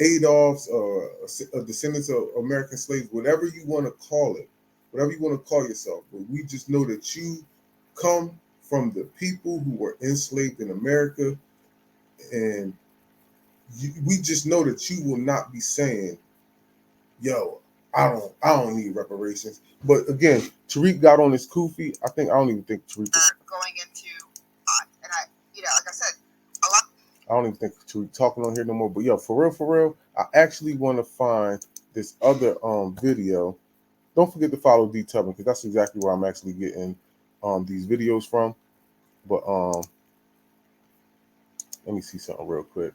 Adolfs, descendants of American slaves, whatever you want to call it, whatever you want to call yourself. But we just know that you come from the people who were enslaved in America, and we just know that you will not be saying, yo, I don't need reparations. But again, Tariq got on his kufi. I don't even think Tariq is going into, and like I said, a lot. I don't even think Tariq talking on here no more. But yo, for real, I actually want to find this other video. Don't forget to follow D Tubman, because that's exactly where I'm actually getting these videos from. But let me see something real quick.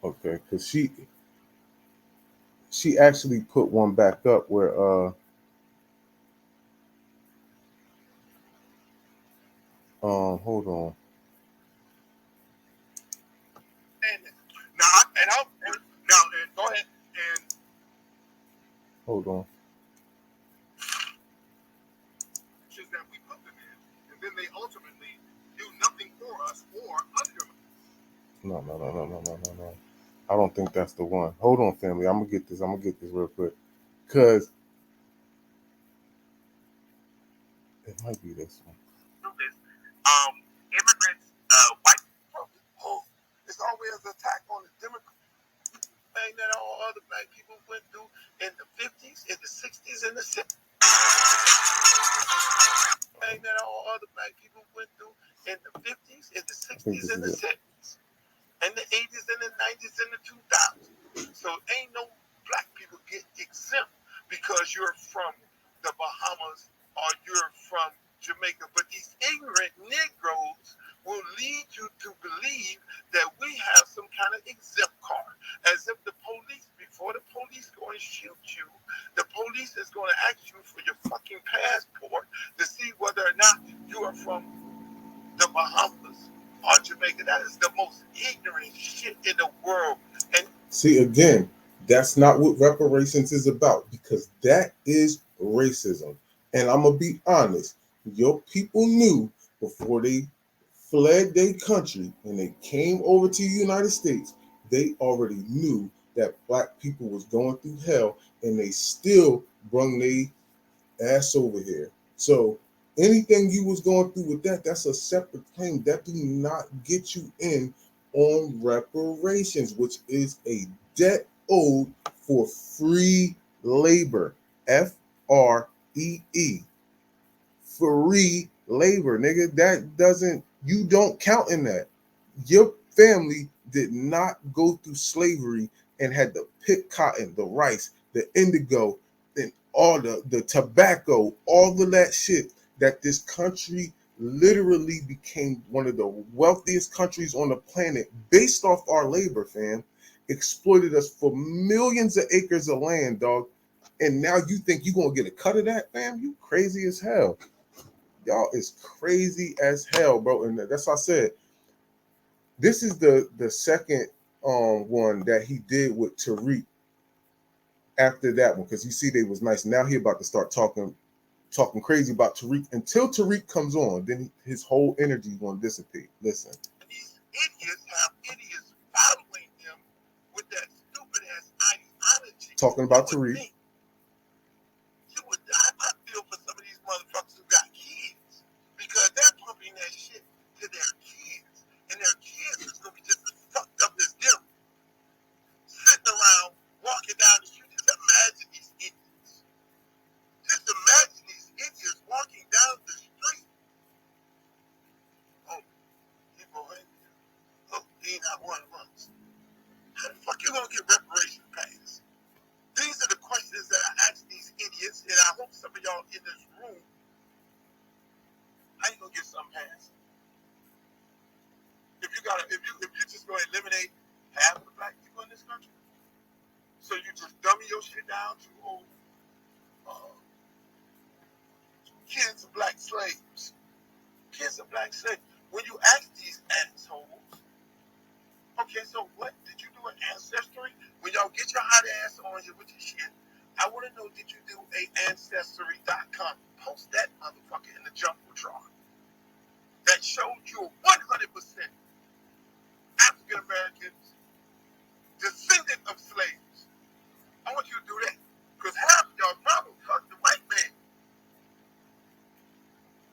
Okay, because she actually put one back up where hold on. Go ahead and hold on. That we put them in, and then they ultimately do nothing for us or under. No. I don't think that's the one. Hold on, family. I'm gonna get this real quick, because it might be this one. Immigrants, white people. It's always an attack on the Democrat thing that all other Black people went through. in the 50s, in the 60s, and the 70s. That all other black people went through in the 50s, in the 60s, and the 70s, and the 80s, and the 90s, and the 2000s. So ain't no black people get exempt because you're from the Bahamas or you're from Jamaica. But these ignorant Negroes will lead you to believe that we have some kind of exempt card, as if the police, before the police go and shoot you, the police is going to ask you for your fucking passport to see whether or not you are from the Bahamas or Jamaica. That is the most ignorant shit in the world. And see, again, that's not what reparations is about, because that is racism. And I'm gonna be honest, your people knew before they fled their country and they came over to the United States, they already knew that black people was going through hell, and they still brung their ass over here. So anything you was going through with that, that's a separate claim. That do not get you in on reparations, which is a debt owed for free labor. FREE. Free labor, nigga. That doesn't, you don't count in that. Your family did not go through slavery and had to pick cotton, the rice, the indigo, and all the tobacco, all of that shit that this country literally became one of the wealthiest countries on the planet based off our labor, fam. Exploited us for millions of acres of land, dog. And now you think you're gonna get a cut of that, fam? You crazy as hell. Y'all is crazy as hell, bro. And that's what I said. This is the second one that he did with Tariq after that one, because you see they was nice. Now he about to start talking crazy about Tariq until Tariq comes on. Then his whole energy is gonna dissipate. Listen. these idiots have idiots following them with that stupid ass ideology. Talking about Tariq. I feel for some of these motherfuckers who got kids, because they're pumping that shit to their kids, and their kids is gonna be just as fucked up as them, sitting around walking down the street. Just imagine these idiots. Just imagine these idiots walking down the street. Oh, people hate you. Oh, he not one of us. How the fuck you gonna get reparations passed? These are the questions that I ask these idiots, and I hope some of y'all in this room, how you gonna get something passed? If you just gonna eliminate half of the black people in this country, so you just dummy your shit down to kids of black slaves. Kids of black slaves. When you ask these assholes, okay, so what did you do an ancestry? When y'all get your hot ass on here with your shit, I want to know, did you do a ancestry.com? Post that motherfucker in the Jumbotron that showed you 100% African Americans, descendant of slaves. I want you to do that, because half of y'all probably fucked the white man.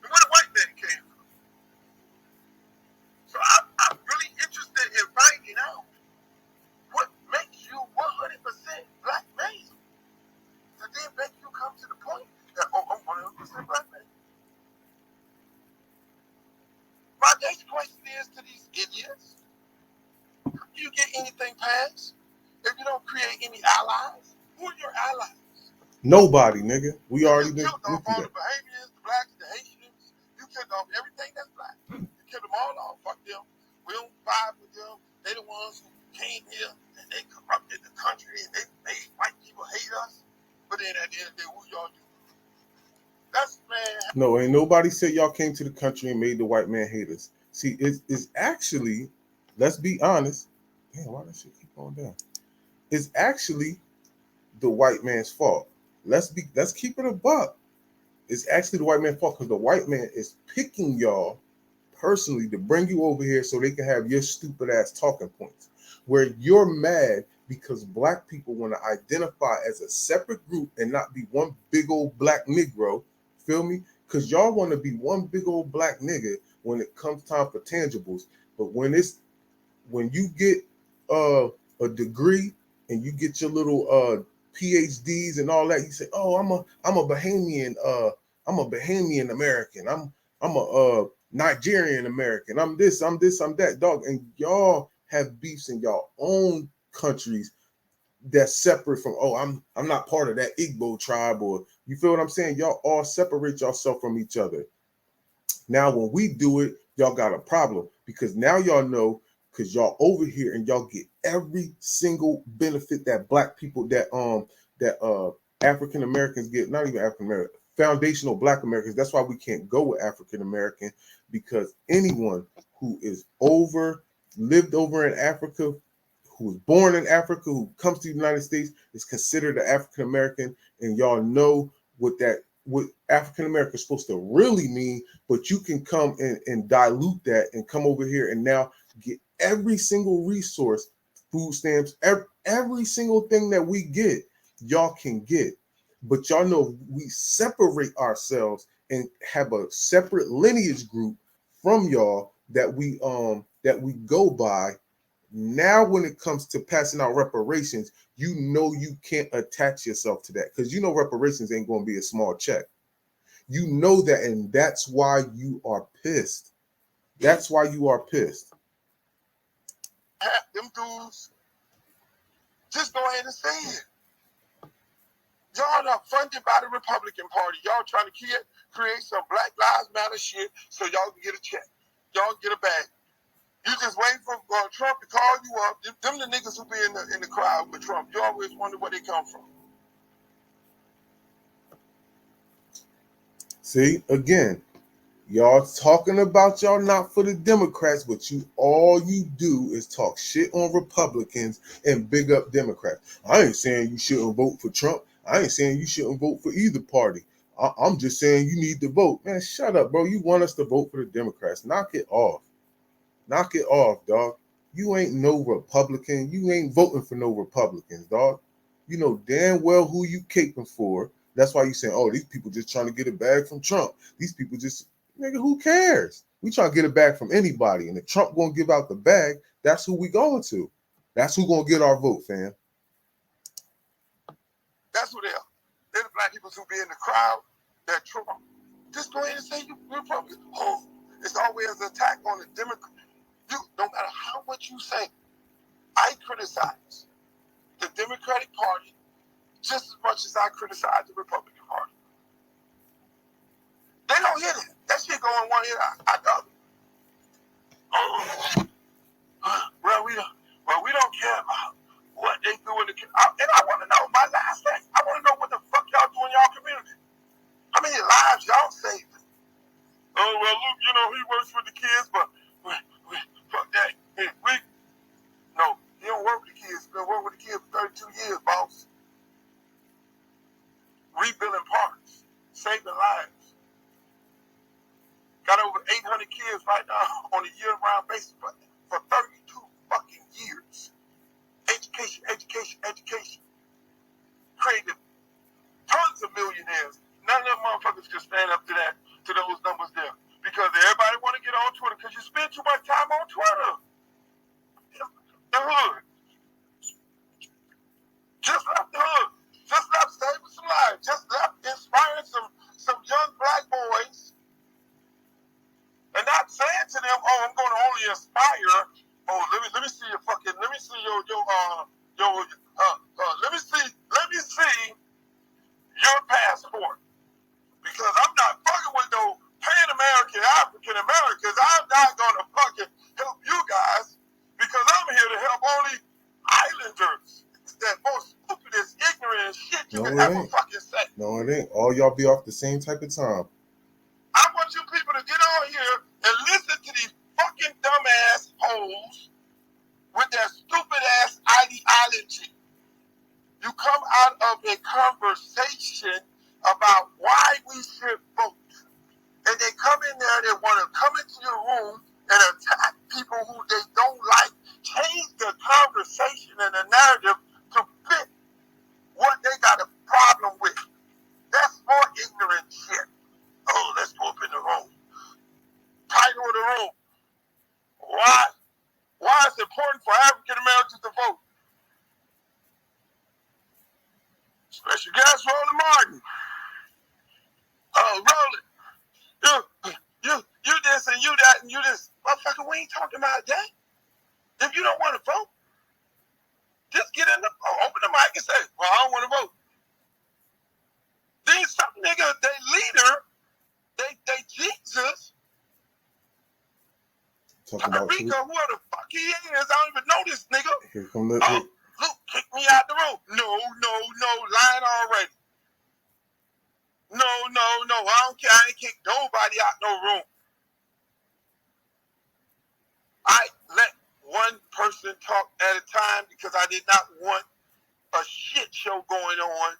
And where the white man came from. So I'm really interested in finding out what makes you 100% black male. To then make you come to the point that, oh, I'm 100% black male. My next question is to these idiots: do you get anything passed if you don't create any allies? Who are your allies? Nobody, nigga. We already been killed off all that. the Bahamians, the blacks, the Haitians. You killed off everything that's black. You killed them all off. Fuck them. We don't vibe with them. They the ones who came here and they corrupted the country and they made white people hate us. But then at the end of the day, what y'all do? That's, man. No, ain't nobody said y'all came to the country and made the white man hate us. See, it's actually, let's be honest. Damn, why that shit keep going down? It's actually the white man's fault. Let's keep it a buck. It's actually the white man's fault, because the white man is picking y'all personally to bring you over here so they can have your stupid ass talking points. Where you're mad because black people want to identify as a separate group and not be one big old black Negro. Feel me? Because y'all want to be one big old black nigga when it comes time for tangibles. But when you get a degree and you get your little PhDs and all that. You say, "Oh, I'm a Bahamian, I'm a Bahamian American. I'm a Nigerian American. I'm this, I'm that, dog." And y'all have beefs in y'all own countries that's separate from, "Oh, I'm not part of that Igbo tribe," or you feel what I'm saying? Y'all all separate yourself from each other. Now, when we do it, y'all got a problem because now y'all know, because y'all over here and y'all get every single benefit that black people, that African Americans get, not even African American, foundational black Americans. That's why we can't go with African American, because anyone who is lived over in Africa, who was born in Africa, who comes to the United States, is considered an African American, and y'all know what African American is supposed to really mean. But you can come and dilute that and come over here and now get every single resource, food stamps, every single thing that we get, y'all can get. But y'all know we separate ourselves and have a separate lineage group from y'all that we go by. Now, when it comes to passing out reparations, you know you can't attach yourself to that, because you know reparations ain't going to be a small check. You know that, and that's why you are pissed. That's why you are pissed. Them dudes, just go ahead and say it. Y'all are funded by the Republican Party. Y'all trying to create some Black Lives Matter shit so y'all can get a check. Y'all get a bag. You just wait for Trump to call you up. Them the niggas who be in the crowd with Trump. You always wonder where they come from. See, again, y'all talking about y'all not for the Democrats, but all you do is talk shit on Republicans and big up Democrats. I ain't saying you shouldn't vote for Trump. I ain't saying you shouldn't vote for either party. I'm just saying you need to vote. Man, shut up, bro. You want us to vote for the Democrats. Knock it off. Knock it off, dog. You ain't no Republican. You ain't voting for no Republicans, dog. You know damn well who you caping for. That's why you saying, "Oh, these people just trying to get a bag from Trump. These people just," nigga, who cares? We trying to get a bag from anybody. And if Trump gonna give out the bag, that's who we going to. That's who gonna get our vote, fam. That's who they are. They're the black people who be in the crowd that Trump. Just go ahead and say you Republican. Oh, it's always an attack on the Democrat. You, no matter how much you say, I criticize the Democratic Party just as much as I criticize the Republican Party. They don't hit it. That shit going one ear I dug it. Well, we don't care about what they do in the community. And I want to know my last thing. I want to know what the fuck y'all do in y'all community. How many lives y'all saved? Oh, well, look, he works with the kids, but fuck that. No, he don't work with the kids. He's been working with the kids for 32 years, boss. Rebuilding parks, saving lives. Got over 800 kids right now on a year-round basis for 32 fucking years. Education. Created tons of millionaires. None of them motherfuckers can stand up to those numbers there. Because everybody want to get on Twitter because you spend too much time on Twitter. The hood. Just left the hood. Just left saving some lives. Just left inspiring some young black boys. And not saying to them, "Oh, I'm going to only inspire." Oh, let me see your fucking. Let me see your. Let me see your passport. Because I'm not fucking with no Pan American African Americans. I'm not gonna fucking help you guys because I'm here to help only islanders. It's that most stupidest, ignorant shit you can ever fucking say. No, it ain't. All y'all be off the same type of time. I want you people to get on here and listen to these fucking dumbass hoes with their stupid ass ideology. You come out of a conversation about why we should vote. And they come in there, they want to come into your room and attack people who they don't like, change the conversation and the narrative to fit what they got a problem with. That's more ignorant shit. Oh, let's go up in the room. Title of the room. Why it's important for African Americans to vote? nigga, we ain't talking about that. If you don't want to vote, just get in the open the mic and say, well, I don't want to vote. Then some nigga, they leader, they Jesus, Talking about Rico, whoever the fuck he is, I don't even know this nigga. here come the Oh, look, kick me out the room. No, lying already. No, I don't care. I ain't kick nobody out no room. I let one person talk at a time because I did not want a shit show going on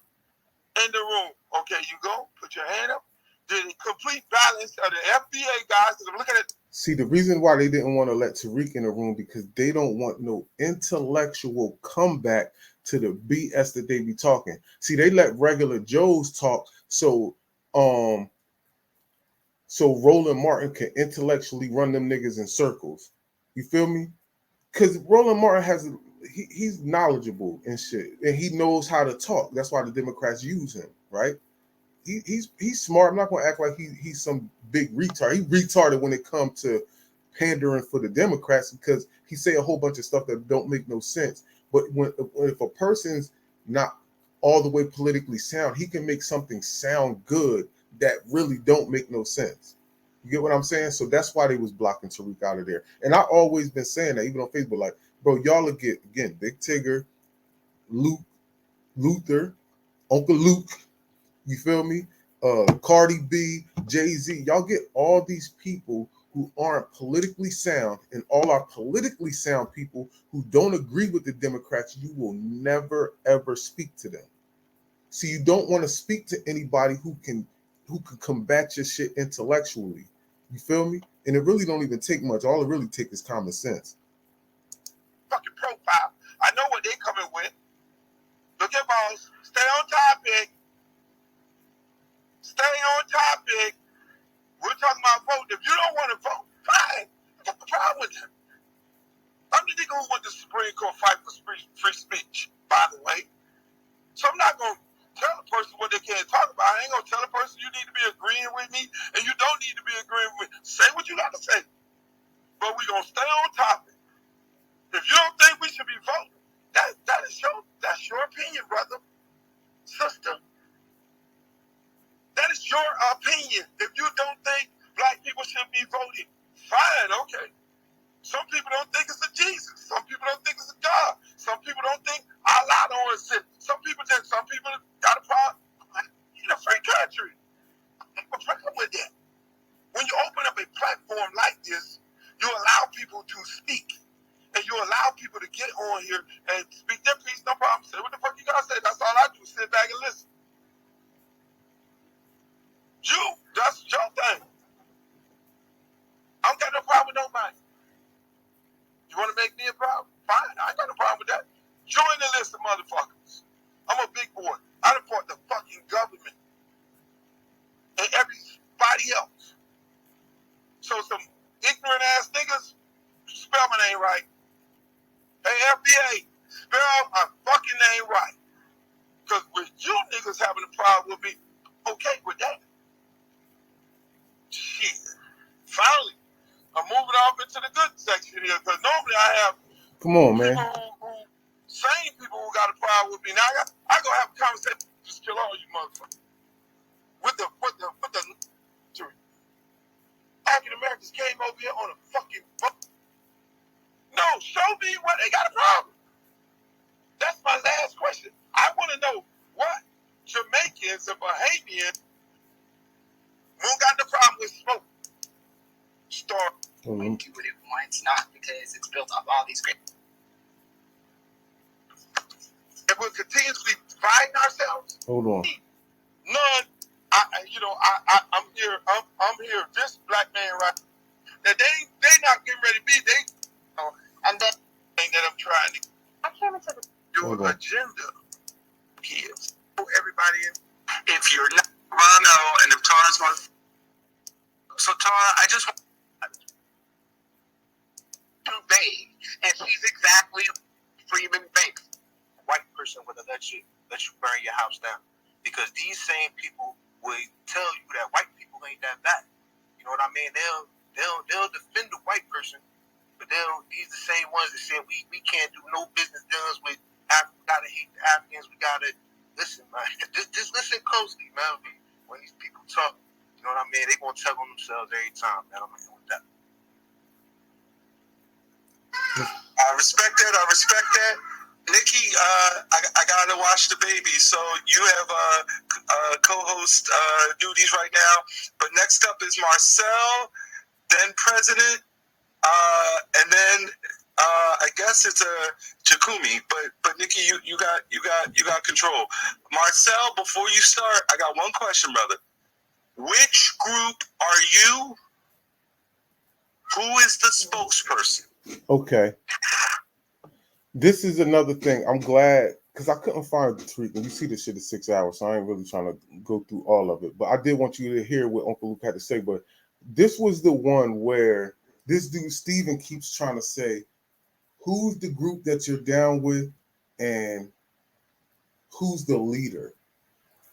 in the room. Okay, you go, put your hand up. The complete balance of the FBA guys, because I'm looking at. See, the reason why they didn't want to let Tariq in the room because they don't want no intellectual comeback to the BS that they be talking. See, they let regular Joes talk, so Roland Martin can intellectually run them niggas in circles. You feel me? Because Roland Martin he's knowledgeable and shit, and he knows how to talk. That's why the Democrats use him, right? He's smart. I'm not gonna act like he's some big retard. He retarded when it comes to pandering for the Democrats because he say a whole bunch of stuff that don't make no sense. But if a person's not all the way politically sound, he can make something sound good that really don't make no sense. You get what I'm saying? So that's why they was blocking Tariq out of there. And I always been saying that, even on Facebook, like, bro, y'all will get again Big Tigger, Luther, Uncle Luke. You feel me? Cardi B, Jay-Z, y'all get all these people who aren't politically sound, and all our politically sound people who don't agree with the Democrats, you will never ever speak to them. See, you don't want to speak to anybody who can combat your shit intellectually. You feel me? And it really don't even take much. All it really takes is common sense. Fucking profile. I know what they coming with. Look at balls. Stay on topic. Stay on topic. We're talking about vote. If you don't want to vote, fine. What's the problem with that? I'm the nigga who went to the Supreme Court fight for free speech, by the way. So I'm not going to tell a person what they can't talk about. I ain't going to tell a person you need to be agreeing with me and you don't need to be agreeing with me. Say what you got to say. But we're going to stay on topic. If you don't think we should be voting, that's your opinion, brother, sister. That is your opinion. If you don't think black people should be voting, fine, okay. Some people don't think it's a Jesus. Some people don't think it's a God. Some people don't think Allah don't exist. Some people got a problem. In a free country. I have a problem with that. When you open up a platform like this, you allow people to speak. And you allow people to get on here and speak their piece, no problem. Say what the fuck you gotta say. That's all I do. Sit back and listen. That's your thing. I don't got no problem with nobody. You want to make me a problem? Fine, I ain't got no problem with that. Join the list of motherfuckers. I'm a big boy. I support the fucking government and everybody else. So some ignorant ass niggas, spell my name right. Hey, FBA, spell my fucking name right. Because with you niggas having a problem with me, okay with that. Shit. Finally, I'm moving off into the good section here because normally I have Come on, man. Same people who got a problem with me. Now I go have a conversation, just kill all you motherfuckers. With the African Americans came over here on a fucking boat. No, show me where they got a problem. That's my last question. I want to know what Jamaicans and Bahamians who got the problem with smoke. Start. We do it when it's not because it's built up all these great. And we're continuously fighting ourselves. Hold on. None. I'm here. I'm here. This black man right. That they not getting ready to be. And that thing that I'm trying to. I came into the Your agenda, kids. Everybody in. If you're not Rondo and if Tara's one. So Tara, I just want Too vague, and she's exactly Freeman Banks. White person would have let you burn your house down because these same people will tell you that white people ain't that bad. You know what I mean? They'll defend the white person Brazil, these the same ones that said we can't do no business dealings with Africa. We gotta hate the Africans. We gotta listen, man. Just listen closely, man. When these people talk, you know what I mean? They gonna tug on themselves every time, man. I'm here with that. I respect that. Nikki, I gotta watch the baby, so you have co-host duties right now. But next up is Marcel, then President, and then I guess it's Chikumi. But Nikki, you got control. Marcel, before you start, I got one question, brother. Which group are you? Who is the spokesperson? Okay. This is another thing. I'm glad because I couldn't find the tweet. And you see this shit is 6 hours, so I ain't really trying to go through all of it. But I did want you to hear what Uncle Luke had to say. But this was the one where this dude Steven keeps trying to say, who's the group that you're down with and who's the leader?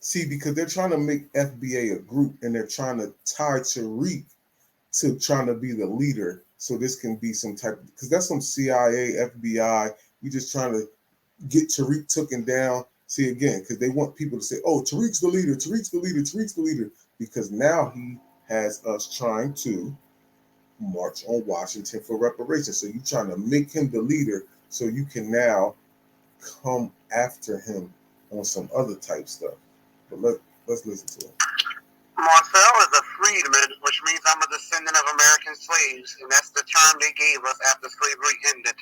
See, because they're trying to make FBA a group and they're trying to tie Tariq to trying to be the leader. So this can be some type, because that's some CIA, FBI. You just trying to get Tariq taken down. See, again, because they want people to say, oh, Tariq's the leader, Tariq's the leader, Tariq's the leader. Because now he has us trying to march on Washington for reparations. So you're trying to make him the leader so you can now come after him on some other type stuff. But let's listen to him. Marcel is a freedman, which means I'm a descendant of American slaves, and that's the term they gave us after slavery ended.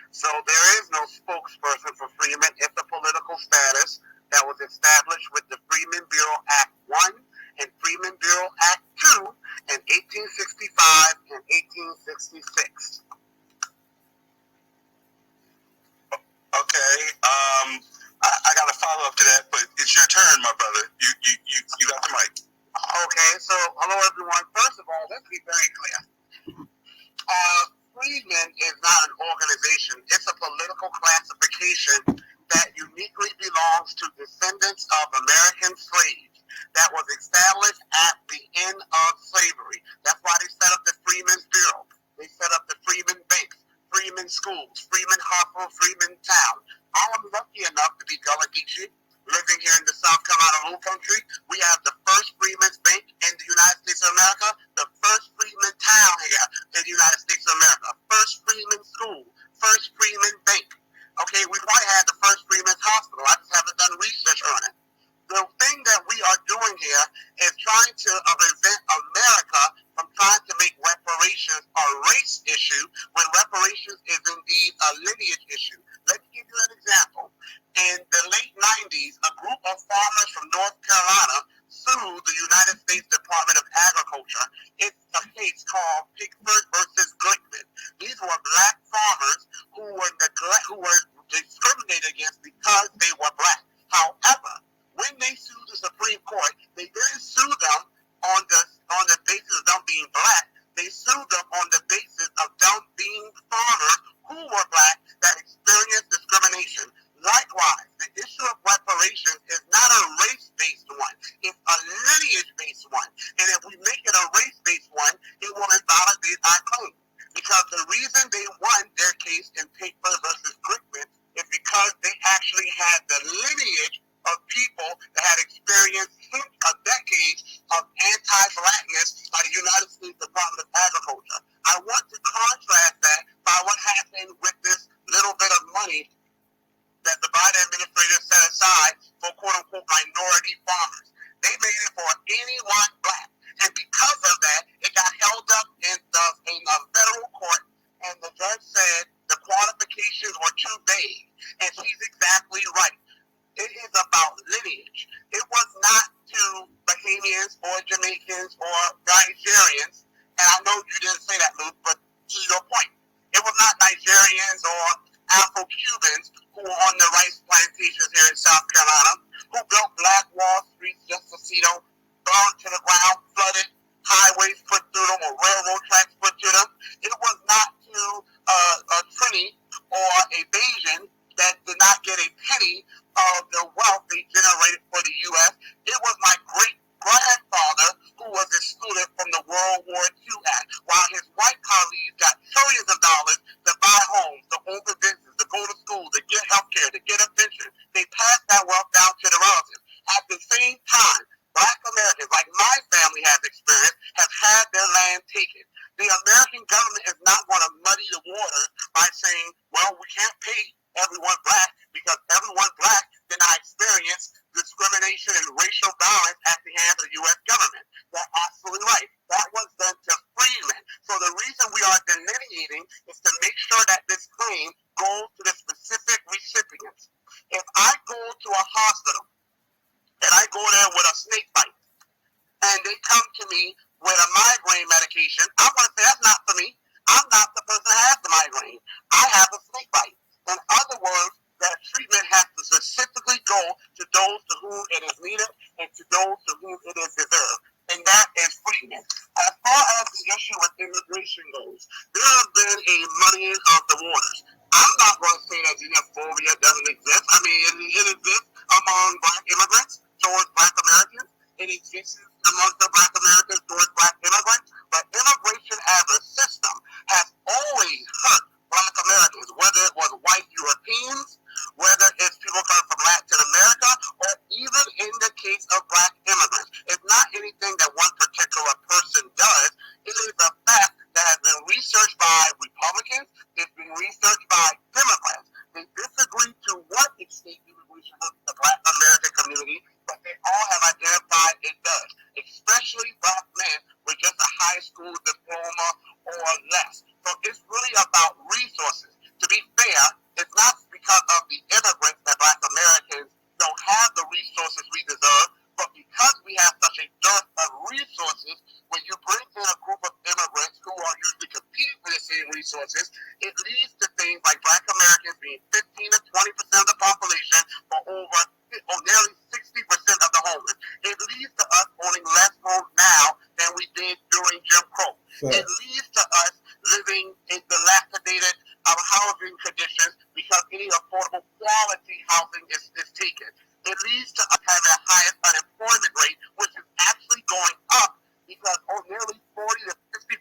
So there is no spokesperson for freedmen. It's a political status that was established with the Freedmen Bureau Act 1 and Freedmen Bureau Act 2 in 1865 and 1866. Okay. I got to follow up to that, but it's your turn, my brother. You got the mic. Okay, so hello everyone. First of all, let's be very clear. Freedmen is not an organization. It's a political classification that uniquely belongs to descendants of American slaves that was established at the end of slavery. That's why they set up the Freedmen's Bureau. They set up the Freedmen Banks, Freedmen Schools, Freedmen Hospital, Freedmen Town. I am lucky enough to be Gullah Geechee, living here in the South Carolina Low Country. We have the first Freedmen's Bank in the United States of America, the first Freedmen Town here in the United States of America, first Freedmen School, first Freedmen Bank. Okay, we probably had the first Freedmen's Hospital. I just haven't done research on it. The thing that we are doing here is trying to prevent America from trying to make reparations a race issue when reparations is indeed a lineage issue. Let's give you an example. In the late 90s, a group of farmers from North Carolina sued the United States Department of Agriculture. It's a case called Tigger versus Glickman. These were black farmers who were discriminated against because they were black. However, when they sued the Supreme Court, they didn't sue them on the basis of them being black. They sued them on the basis of them being farmers who were black that experienced discrimination. Likewise, the issue of reparations is not a race-based one. It's a lineage-based one. And if we make it a race-based one, it will invalidate our claim. Because the reason they won their case in Tigger versus Glickman is because they actually had the lineage of people that had experienced a decade of anti-blackness by the United States Department of Agriculture. I want to contrast that by what happened with this little bit of money that the Biden administration set aside for quote-unquote minority farmers. They made it for anyone black. And because of that, it got held up in a federal court, and the judge said the qualifications were too vague. And she's exactly right. It is about lineage. It was not to Bahamians or Jamaicans or Nigerians, and I know you didn't say that, Luke, but to your point, it was not Nigerians or Afro-Cubans who were on the rice plantations here in South Carolina, who built Black Wall Street just to see them burned to the ground, flooded, highways put through them, or railroad tracks put through them. It was not to a Trini or a Bayesian that did not get a penny of the wealth they generated for the U.S. It was my great-grandfather who was excluded from the World War II Act, while his white colleagues got trillions of dollars to experience, have had their land taken. The American government is not going to muddy the water by saying, well, we can't pay everyone black because everyone black did not experience discrimination and racial violence at the hands of the U.S. government. That's absolutely right. That was done to freemen. So the reason we are delineating is to make sure that this claim goes to the specific recipients. If I go to a hospital and I go there with a snake bite and they come to me with a migraine medication, I'm going to say that's not for me. I'm not the person that has the migraine. I have a snake bite. In other words, that treatment has to specifically go to those to whom it is needed and to those to whom it is deserved. And that is freedom. As far as the issue with immigration goes, there has been a muddying of the waters. I'm not going to say that xenophobia doesn't exist. I mean, it exists among black immigrants towards black Americans. It exists amongst the black Americans towards black immigrants. But immigration as a system has always hurt black Americans, whether it was white Europeans, whether it's people coming from Latin America, or even in the case of black immigrants. It's not anything that one particular person does. It is a fact that has been researched by Republicans. It's been researched by Democrats. They disagree to what extent immigration hurts the black American community, but they all have identified it does, especially black men with just a high school diploma or less. So it's really about resources. To be fair, it's not because of the immigrants that black Americans don't have the resources we deserve, but because we have such a dearth of resources, when you bring in a group of immigrants who are usually competing for the same resources, it leads to things like black Americans being 15 to 20% of the population for over nearly 60% of the homeless. It leads to us owning less homes now than we did during Jim Crow. It leads to us living in dilapidated housing conditions because any affordable quality housing is taken. It leads to us having the highest unemployment rate, which is actually going up because nearly 40 to 60%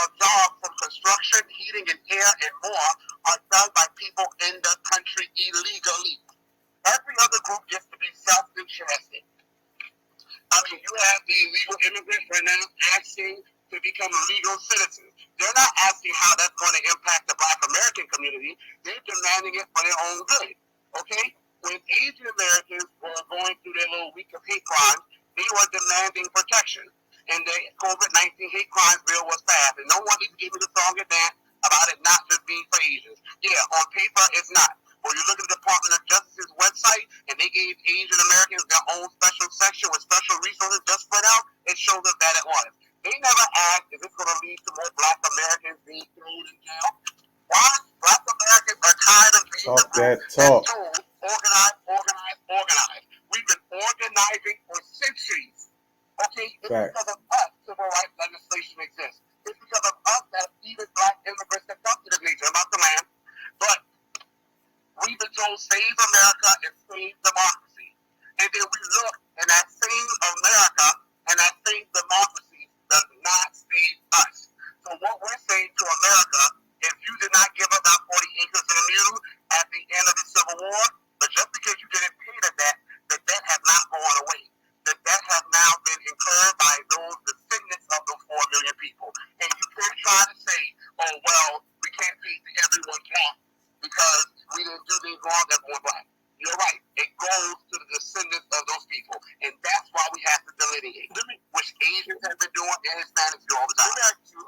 of jobs from construction, heating, and air and more are done by people in the country illegally. Every other group gets to be self-interested. I mean, you have the illegal immigrants right now asking to become legal citizens. They're not asking how that's going to impact the black American community. They're demanding it for their own good. Okay? When Asian Americans were going through their little week of hate crimes, they were demanding protection. And the COVID-19 hate crimes bill was passed. And no one even gave me the song and dance about it not just being for Asians. Yeah, on paper, it's not. When you look at the Department of Justice's website and they gave Asian Americans their own special section with special resources just spread out, it shows us that it was. They never asked if it's going to lead to more black Americans being thrown in jail. Why? Black Americans are tired of being the group that's told, organize. We've been organizing for centuries. Okay? It's because of us civil rights legislation exists. It's because of us that even black immigrants have come to this nation about the land. But we've been told save America and save democracy. And then we look and that same America and that same democracy does not save us. So what we're saying to America, if you did not give up that 40 acres in a mule at the end of the Civil War, but just because you didn't pay the debt has not gone away. The debt has now been incurred by those descendants of those 4 million people. And you can't try to say, oh, well, we can't pay everyone black because we didn't do things wrong as one black. You're right. It goes to the descendants of those people. And that's why we have to delineate, which Asians have been doing and Hispanics do all the time. Let me ask you,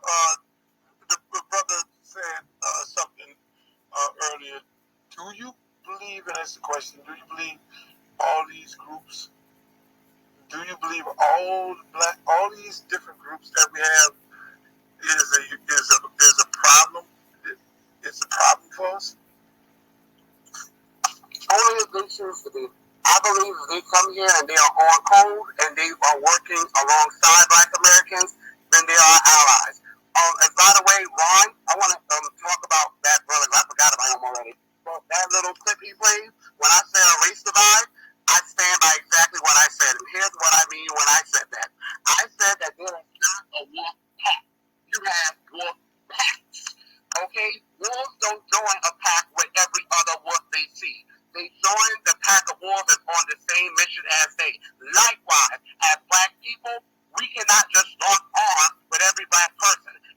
the brother said something earlier. Do you believe, and that's the question, do you believe all these groups, do you believe all these different groups that we have is a problem? It's a problem for us? Only if they choose to be. I believe if they come here and they are on code and they are working alongside black Americans, then they are allies. And by the way, Ron, I want to talk about that brother. I forgot about him already. But that little clip he played, when I said a race divide, I stand by exactly what I said. And here's what I mean when I said that. I said that there is not a wolf pack. You have wolf packs. Okay? Wolves don't join a pack with every other wolf they see. They join the pack of wolves that's on the same mission as they. Likewise, as black people, we cannot just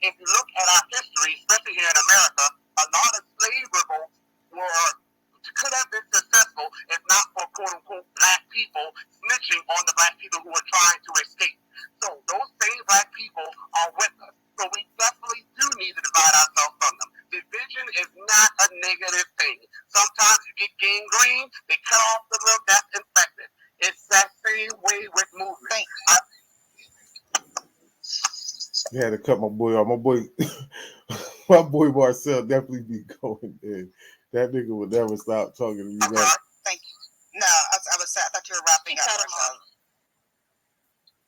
if you look at our history, especially here in America, a lot of slave revolts could have been successful if not for quote unquote black people snitching on the black people who were trying to escape. So those same black people are with us. So we definitely do need to divide ourselves from them. Division is not a negative thing. Sometimes you get gangrene, they cut off the little that's infected. It's that same way with movement. You had to cut my boy off. My boy Marcel definitely be going in. That nigga would never stop talking to me. Thank you. No, I thought you were wrapping up.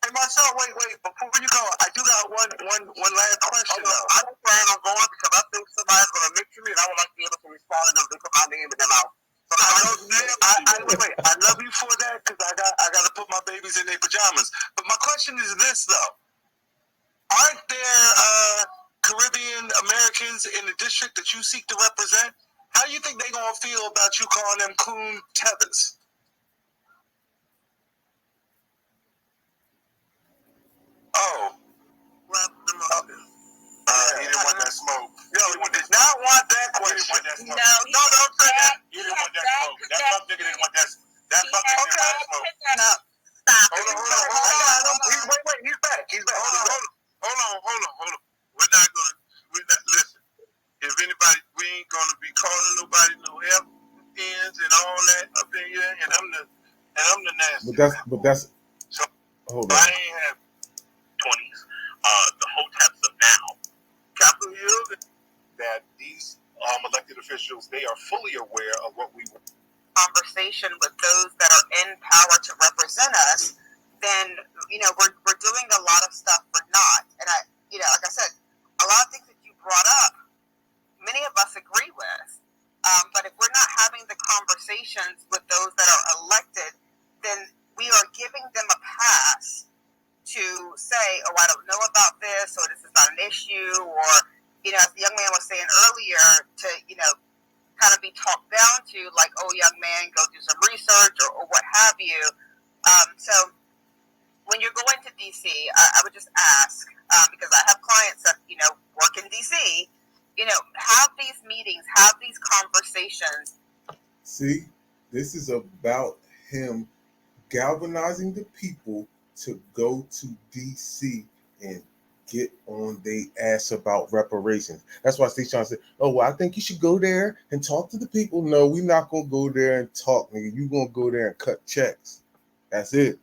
Hey Marcel, wait, before you go, I do got one last question. I don't plan on going because I think somebody's going to mention me and I would like to be able to respond to them. They put my name in their mouth. So I love you for that because I got to put my babies in their pajamas. But my question is this though: aren't there Caribbean Americans in the district that you seek to represent? How do you think they gonna feel about you calling them coon tethers? Oh. He didn't want that smoke. Yo, he did not want that question. No, don't say that. He didn't want that smoke. That fuck nigga didn't want that smoke. That fuck nigga didn't want that smoke. No. Stop. Hold on. Wait. He's back. Hold on. We're not listen. If anybody, we ain't gonna be calling nobody no F-ins and all that up in here, and I'm the nasty. But that's so hold on. I ain't have 20s. The hoteps of now, Capitol Hill, that these elected officials, they are fully aware of what we want. Conversation with those that are in power to represent us, then we're doing a lot of stuff we're not. And like I said, a lot of things that you brought up, many of us agree with. But if we're not having the conversations with those that are elected, then we are giving them a pass to say, oh, I don't know about this, or this is not an issue, or, as the young man was saying earlier, to, kind of be talked down to, like, oh, young man, go do some research, or what have you. So when you're going to D.C., I would just ask, because I have clients that, work in D.C., have these meetings, have these conversations. See, this is about him galvanizing the people to go to D.C. and get on their ass about reparations. That's why Steve's trying to say, oh, well, I think you should go there and talk to the people. No, we're not going to go there and talk, nigga. You're going to go there and cut checks. That's it.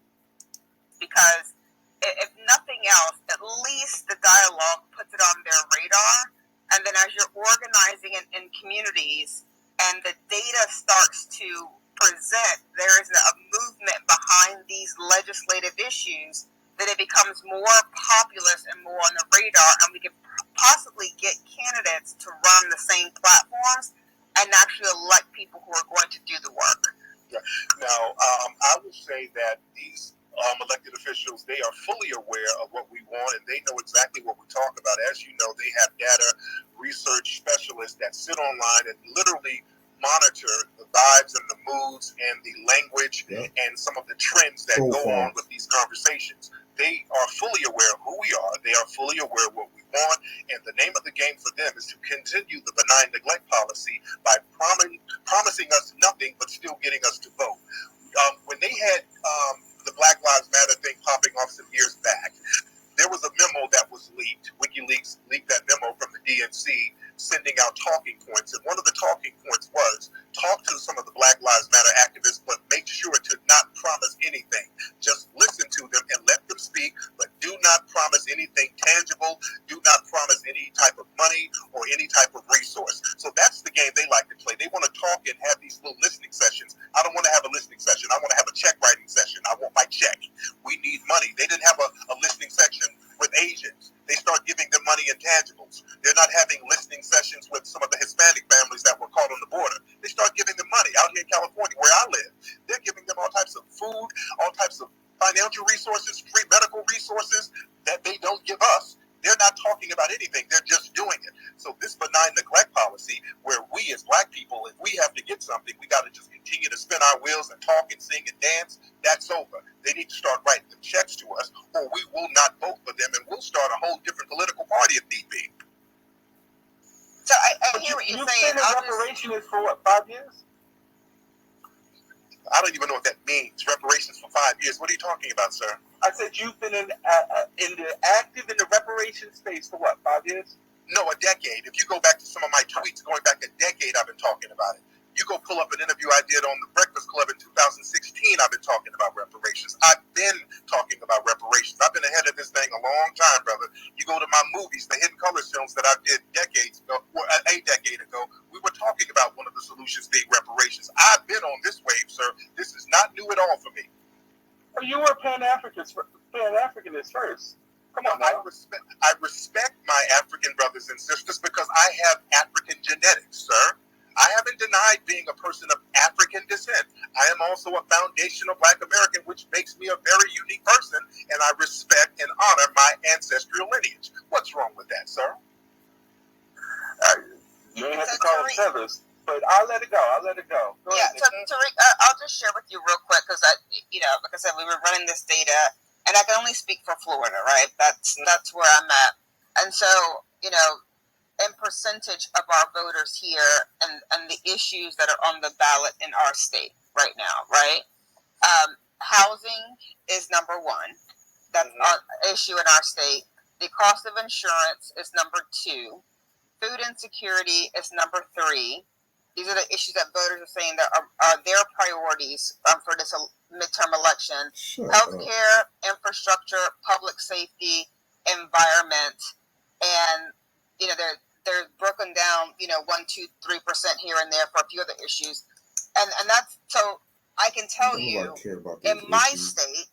Because if nothing else, at least the dialogue puts it on their radar. And then as you're organizing in communities and the data starts to present, there is a movement behind these legislative issues, that it becomes more populous and more on the radar, and we can possibly get candidates to run the same platforms and actually elect people who are going to do the work. Yeah. Now, I would say that these elected officials, they are fully aware of what we want, and they know exactly what we talk about. As you know, they have data research specialists that sit online and literally monitor the vibes and the moods and the language and some of the trends that go on with these conversations. They are fully aware of who we are. They are fully aware of what we want. And the name of the game for them is to continue the benign neglect policy by promising us nothing but still getting us to vote. When they had the Black Lives Matter thing popping off some years back, there was a memo that was leaked. WikiLeaks leaked that memo from the DNC sending out talking points. And one of the talking points was talk to some of the Black Lives Matter activists, but make sure to not promise anything. Just listen to them and let them speak, but do not promise anything tangible. Do not promise any type of money or any type of resource. So that's the game they like to play. They want to talk and have these little listening sessions. I don't want to have a listening session. I want to have a check writing session. I want my check. We need money. They didn't have a listening section with Asians. They start giving them money in tangibles. They're not having listening sessions with some of the Hispanic families that were caught on the border. They start giving them money out here in California where I live. They're giving them all types of food, all types of financial resources, free medical resources that they don't give us. They're not talking about anything. They're just doing it. So this benign neglect policy, where we as Black people, if we have to get something, we got to just continue to spin our wheels and talk and sing and dance, that's over. They need to start writing them checks to us, or we will not vote for them, and we'll start a whole different political party if need be. hear what you're You've saying. been in reparations for what, 5 years? I don't even know what that means. Reparations for 5 years. What are you talking about, sir? I said you've been active in the reparations space for what, 5 years? No, a decade. If you go back to some of my tweets going back a decade, I've been talking about it. You go pull up an interview I did on the Breakfast Club in 2016, I've been talking about reparations. I've been talking about reparations. I've been ahead of this thing a long time, brother. You go to my movies, the Hidden Colors films that I did decades ago, or a decade ago, we were talking about one of the solutions being reparations. I've been on this wave, sir. This is not new at all for me. Oh, you were Pan-Africanist first. Come on now. I respect my African brothers and sisters because I have African genetics, sir. I haven't denied being a person of African descent. I am also a foundational Black American, which makes me a very unique person, and I respect and honor my ancestral lineage. What's wrong with that, sir? You ain't have to call it feathers, but I'll let it go. Go yeah, ahead. so Tariq, I'll just share with you real quick because like I said, we were running this data, and I can only speak for Florida, right? That's where I'm at, and so in percentage of our voters here and the issues that are on the ballot in our state right now, right? Housing is number one. That's an issue in our state. The cost of insurance is number two. Food insecurity is number three. These are the issues that voters are saying that are their priorities for this midterm election. Healthcare, infrastructure, public safety, environment, and they're broken down, 1%, 2%, 3% here and there for a few other issues, and that's so I can tell you in my state,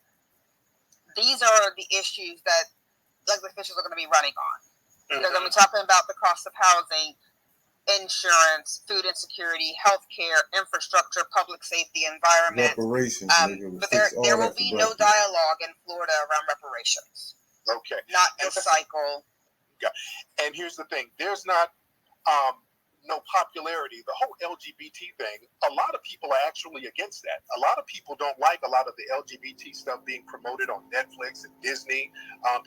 these are the issues that elected officials are going to be running on. They're going to be talking about the cost of housing, insurance, food insecurity, healthcare, infrastructure, public safety, environment. Reparations, but there will be no dialogue in Florida around reparations. Okay. Not this cycle. Yeah. And here's the thing. There's not no popularity. The whole LGBT thing, a lot of people are actually against that. A lot of people don't like a lot of the LGBT stuff being promoted on Netflix and Disney.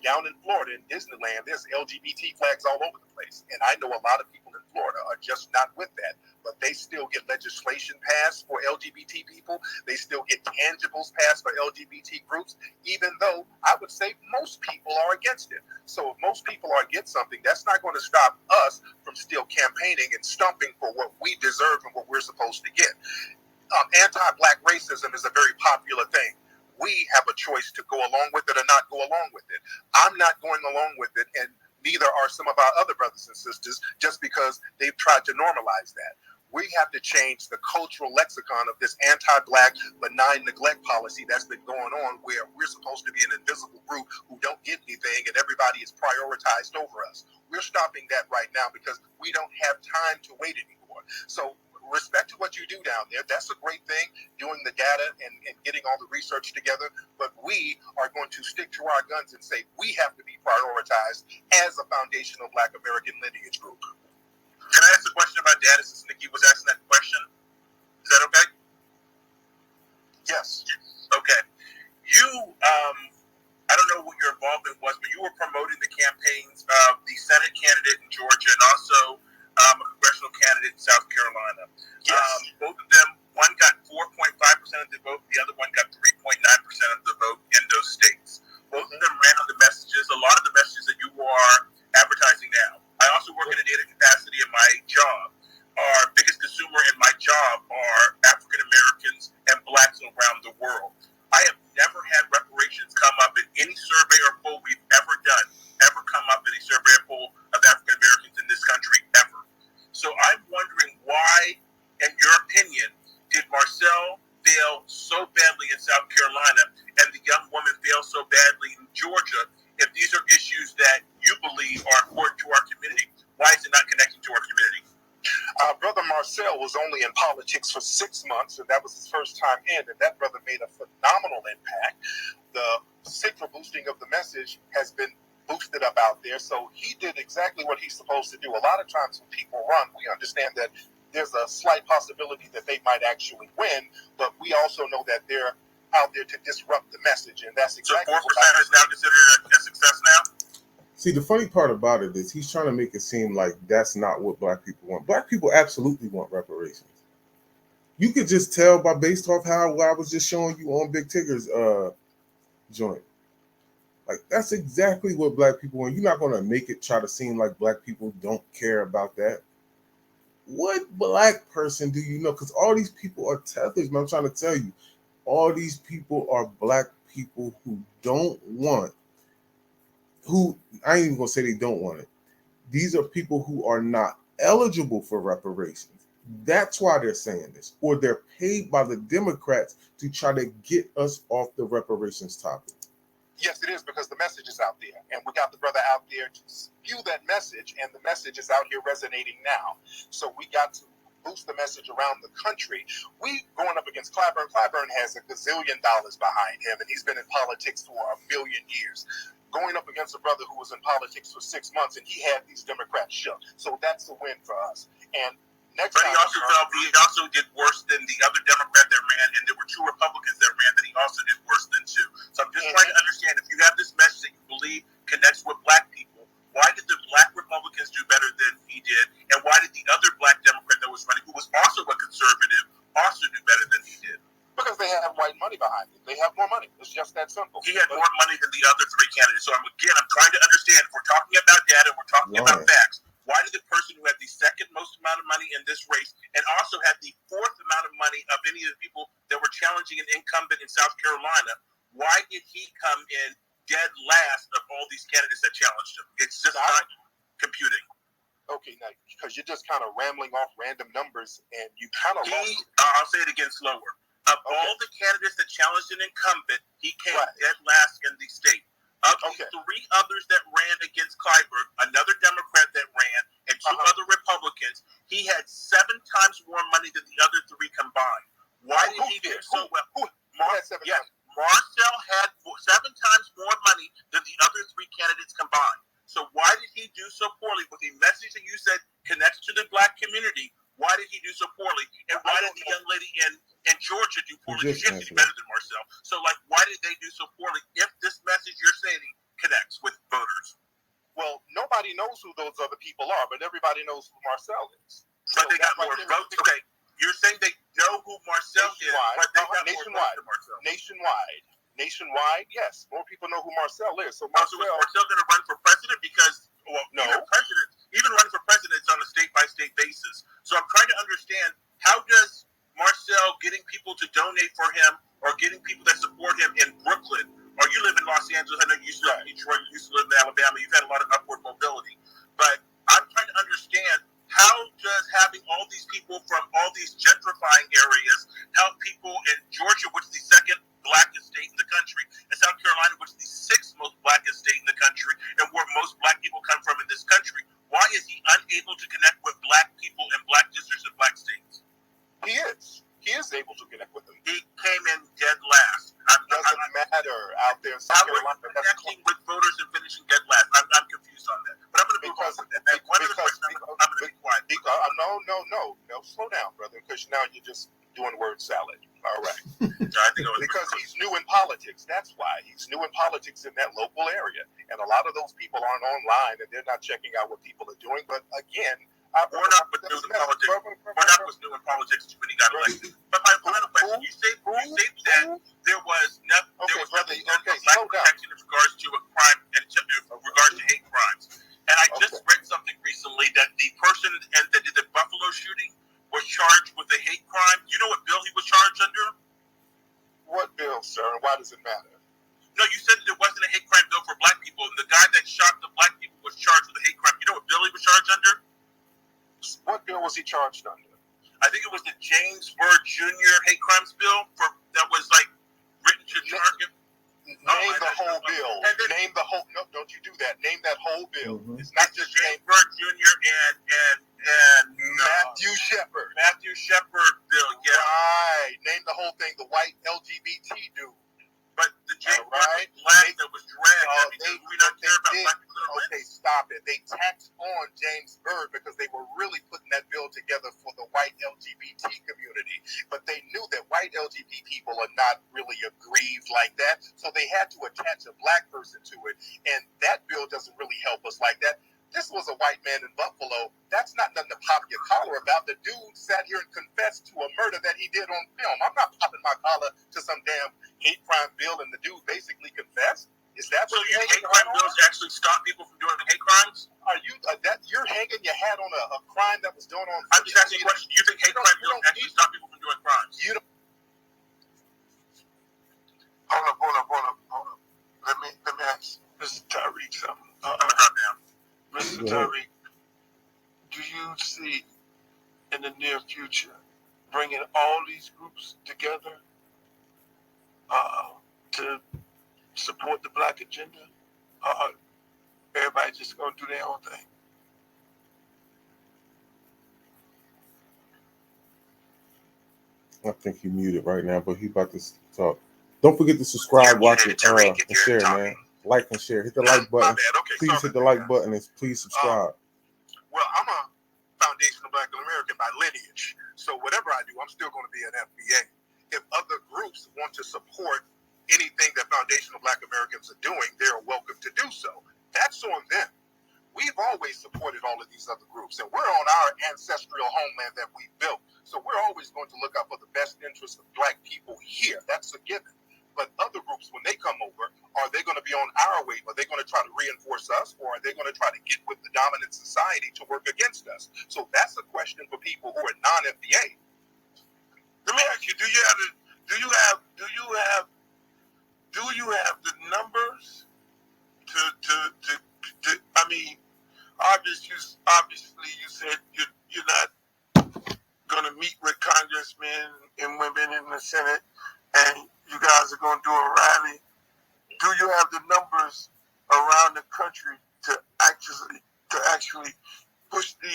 Down in Florida, in Disneyland, there's LGBT flags all over the place. And I know a lot of people in Florida are just not with that. But they still get legislation passed for LGBT people. They still get tangibles passed for LGBT groups, even though I would say most people are against it. So if most people are against something, that's not going to stop us from still campaigning and stumping for what we deserve and what we're supposed to get. Anti-Black racism is a very popular thing. We have a choice to go along with it or not go along with it. I'm not going along with it, and neither are some of our other brothers and sisters, just because they've tried to normalize that. We have to change the cultural lexicon of this anti-Black benign neglect policy that's been going on, where we're supposed to be an invisible group who don't get anything and everybody is prioritized over us. We're stopping that right now because we don't have time to wait anymore. So respect to what you do down there. That's a great thing, doing the data and getting all the research together. But we are going to stick to our guns and say we have to be prioritized as a foundational Black American lineage group. Can I ask a question about data since Nikki was asking that question? Is that okay? Yes. Okay. You, I don't know what your involvement was, but you were promoting the campaigns of the Senate candidate in Georgia and also a congressional candidate in South Carolina. Yes. Both of them, one got 4.5% of the vote, the other one got 3.9% of the vote in those states. Both of them ran on the messages, a lot of the messages that you are advertising now. I also work in a data capacity in my job. Our biggest consumer in my job are African Americans and Blacks around the world. I have never had reparations come up in any survey or poll we've ever done, ever come up in a survey or poll of African Americans in this country, ever. So I'm wondering why, in your opinion, did Marcel fail so badly in South Carolina and the young woman fail so badly in Georgia? If these are issues that you believe are important to our community, why is it not connecting to our community? Brother Marcel was only in politics for 6 months, and that was his first time in, and that brother made a phenomenal impact. The signal boosting of the message has been boosted up out there, so he did exactly what he's supposed to do. A lot of times when people run, we understand that there's a slight possibility that they might actually win, but we also know that they're out there to disrupt the message, and that's exactly. So 4% is now considered a success now? See, the funny part about it is he's trying to make it seem like that's not what black people want. Black people absolutely want reparations. You could just tell by based off how I was just showing you on Big Tigger's joint. Like that's exactly what black people want. You're not gonna make it try to seem like black people don't care about that. What black person do you know? Because all these people are tethers, man. I'm trying to tell you, all these people are black people who don't want, who I ain't even gonna say they don't want it. These are people who are not eligible for reparations. That's why they're saying this, or they're paid by the Democrats to try to get us off the reparations topic. Yes, it is, because the message is out there, and we got the brother out there to spew that message, and the message is out here resonating now. So we got to boost the message around the country. We going up against Clyburn. Clyburn has $1 gazillion behind him, and he's been in politics for 1 million years. Going up against a brother who was in politics for 6 months, and he had these Democrats shook. So that's a win for us. And next but time, he also did worse than the other Democrat that ran, and there were 2 Republicans that ran that he also did worse than too. So I'm just trying to understand, if you have this message that you believe connects with black people, why did the black Republicans do better than he did, and why did the other black Democrat that was running, who was also a conservative, also do better than he did? Because they have white money behind it. They have more money. It's just that simple. He had more money than the other 3 candidates. So I'm trying to understand, if we're talking about data, we're talking about facts, why did the person who had the second most amount of money in this race and also had the 4th amount of money of any of the people that were challenging an incumbent in South Carolina, why did he come in dead last of all these candidates that challenged him? It's just not computing. Okay, now, because you're just kind of rambling off random numbers, and you kind of I'll say it again slower. Of all the candidates that challenged an incumbent, he came dead last in the state. Of the 3 others that ran against Clyburn, another Democrat that ran, and 2 other Republicans, he had 7 times more money than the other 3 combined. Why did he do so well? Marcel had 7 times more money than the other 3 candidates combined. So why did he do so poorly with a message that you said connects to the black community? Why did he do so poorly? And why did the young lady in Georgia do poorly? She did better than Marcel. So, why did they do so poorly if this message you're saying connects with voters? Well, nobody knows who those other people are, but everybody knows who Marcel is. But they got more votes. Okay, you're saying they know who Marcel is, but they got more votes than Marcel. Nationwide, yes. More people know who Marcel is. So Marcel going to run for president? Because, even running for president, it's on a state-by-state basis. So I'm trying to understand, how does Marcel getting people to donate for him or getting people that support him in Brooklyn, or you live in Los Angeles, I know you used to live in Detroit, you used to live in Alabama, you've had a lot of upward mobility. But I'm trying to understand, how does having all these people from all these gentrifying areas help people in Georgia, which is the 2nd blackest state in the country, and South Carolina, which is the 6th most blackest state in the country, and where most black people come from in this country? Why is he unable to connect with black people in black districts and black states? He is. He is able to connect with them. He came in dead last. Doesn't matter out there in South Carolina. Connecting with voters and finishing dead last. I'm confused on that. But I'm going to move on. I'm going to be quiet. No, slow down, brother, because now you're just doing word salad. All right. Because he's new in politics. That's why. He's new in politics in that local area. And a lot of those people aren't online, and they're not checking out what people are doing. But again, we're not with new in politics. We're not with new in politics when he got elected. But my final question, you say that there was nothing, lack of protection in regards to a crime, in regards to hate crimes. And I just read something recently that the person that did the Buffalo shooting was charged with a hate crime. You know what bill he was charged under? What bill, sir? And why does it matter? No, you said that there wasn't a hate crime bill for black people, and the guy that shot the black people was charged with a hate crime. You know what bill he was charged under? What bill was he charged under? I think it was the James Byrd Jr. hate crimes bill that was written to charge him. Name the whole bill. Name the whole. No, don't you do that. Name that whole bill. Mm-hmm. It's not just James Byrd Jr. and Matthew Shepard. Matthew Shepard bill. Yeah. Right. Name the whole thing. The white LGBT dude. But the James Byrd black that was dragged. We don't care about black people. Okay, stop it. They taxed on James Byrd because they were really putting that bill together for the white LGBT community. But they knew that white LGBT people are not really aggrieved like that, so they had to attach a black person to it. And that bill doesn't really really help us like that. This was a white man in Buffalo. That's not nothing to pop your collar about. The dude sat here and confessed to a murder that he did on film. I'm not popping my collar to some damn hate crime bill, and the dude basically confessed. Is that So what you you're hate hanging crime on? bills actually stop people from doing hate crimes? Are you you're hanging your hat on a crime that was done on? I'm just asking a question. You think hate crime bills actually stop people from doing crimes? You don't. Hold up. Let me ask Mr. Tariq something. I'm gonna drop down. Mr. Tariq, do you see in the near future bringing all these groups together to support the black agenda? Everybody just gonna do their own thing? I think he muted right now, but he about to talk. Don't forget to subscribe, watch it, and share, man. Like and share. Hit the like button. Okay, please hit the like button and please subscribe. Well, I'm a foundational Black American by lineage, so whatever I do, I'm still going to be an FBA. If other groups want to support anything that foundational Black Americans are doing, they're welcome to do so. That's on them. We've always supported all of these other groups, and we're on our ancestral homeland that we built. So we're always going to look out for the best interests of Black people here. That's a given. But other groups, when they come over, are they going to be on our wave? Are they going to try to reinforce us, or are they going to try to get with the dominant society to work against us? So that's a question for people who are non-FBA. Let me ask you: Do you have the numbers to I mean, obviously you said you're not going to meet with congressmen and women in the Senate, and you guys are going to do a rally. Do you have the numbers around the country to actually push the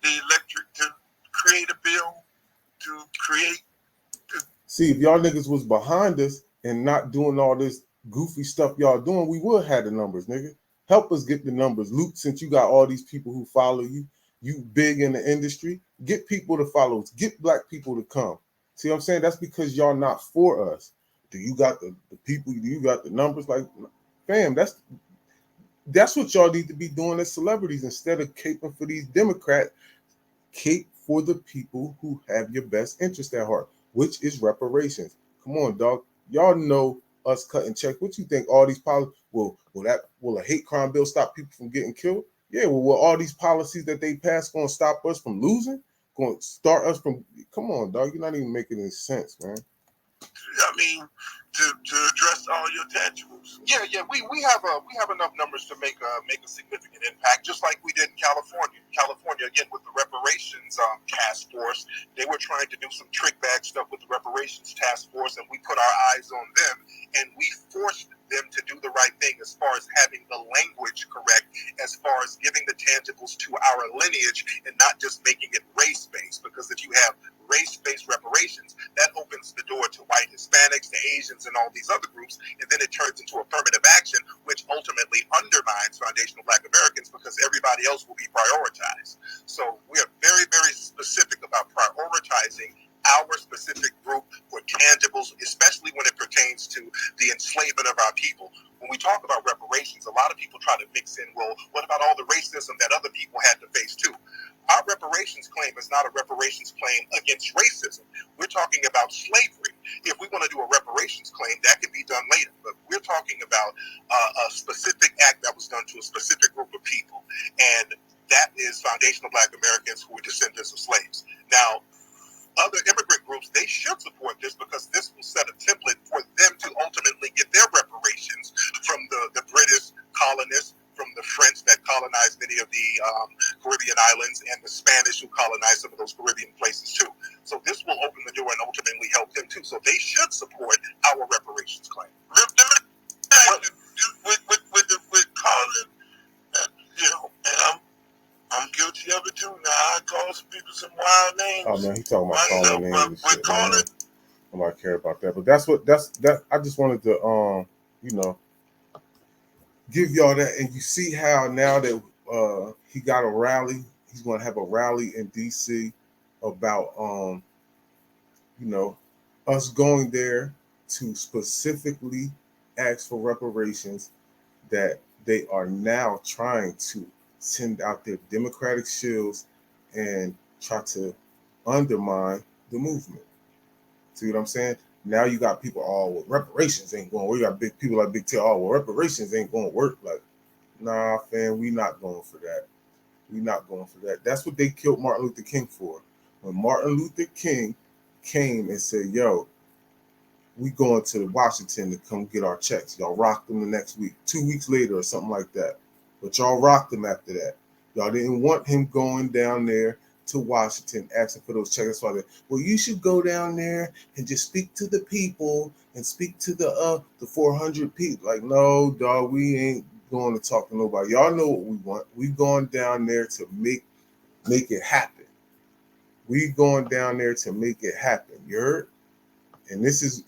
electric to create a bill to create? See, if y'all niggas was behind us and not doing all this goofy stuff y'all doing, we would have the numbers, nigga. Help us get the numbers. Luke, since you got all these people who follow you, you big in the industry, get people to follow us. Get Black people to come. See what I'm saying? That's because y'all not for us. Do you got the people? Do you got the numbers? Like, fam, that's what y'all need to be doing as celebrities instead of caping for these Democrats. Cape for the people who have your best interest at heart, which is reparations. Come on, dog. Y'all know us cutting checks. What you think? All these policies will a hate crime bill stop people from getting killed? Yeah. Well, will all these policies that they pass going to stop us from losing? Going to start us from? Come on, dog. You're not even making any sense, man. I mean, to address all your tangibles. Yeah. We have enough numbers to make a significant impact, just like we did in California. California, again, with the reparations task force, they were trying to do some trick bag stuff with the reparations task force, and we put our eyes on them, and we forced them to do the right thing as far as having the language correct, as far as giving the tangibles to our lineage and not just making it race-based. Because if you have race-based reparations, that opens the door to white Hispanics, to Asians, and all these other groups, and then it turns into affirmative action, which ultimately undermines foundational Black Americans because everybody else will be prioritized. So we are very, very specific about prioritizing our specific group for tangibles, especially when it pertains to the enslavement of our people. When we talk about reparations, a lot of people try to mix in, well, what about all the racism that other people had to face too? Our reparations claim is not a reparations claim against racism. We're talking about slavery. If we want to do a reparations claim, that can be done later. But we're talking about a specific act that was done to a specific group of people. And that is foundational Black Americans who were descendants of slaves. Now, other immigrant groups, they should support this because this will set a template for them to ultimately get their reparations from the British colonists, from the French that colonized many of the Caribbean islands, and the Spanish who colonized some of those Caribbean places too. So this will open the door and ultimately help them too. So they should support our reparations claim. With calling, and I'm guilty of it too. Now I call some people some wild names. Oh man, he talking about calling names and shit, man. Nobody care about that. But that's I just wanted to give y'all that, and you see how now that he got a rally, he's gonna have a rally in DC about us going there to specifically ask for reparations that they are now trying to send out their Democratic shills and try to undermine the movement. See what I'm saying? Now you got people, oh, well, reparations ain't going to work. You got big people like Big T, oh, well, reparations ain't going to work. Like, nah, fam, we not going for that. We not going for that. That's what they killed Martin Luther King for. When Martin Luther King came and said, yo, we going to Washington to come get our checks. Y'all rocked them the next week, 2 weeks later or something like that. But y'all rocked him after that. Y'all didn't want him going down there to Washington asking for those checks. That's why well, you should go down there and just speak to the people and speak to the 400 people. Like, no, dog, we ain't going to talk to nobody. Y'all know what we want. We going down there to make it happen. We going down there to make it happen. You heard? And this is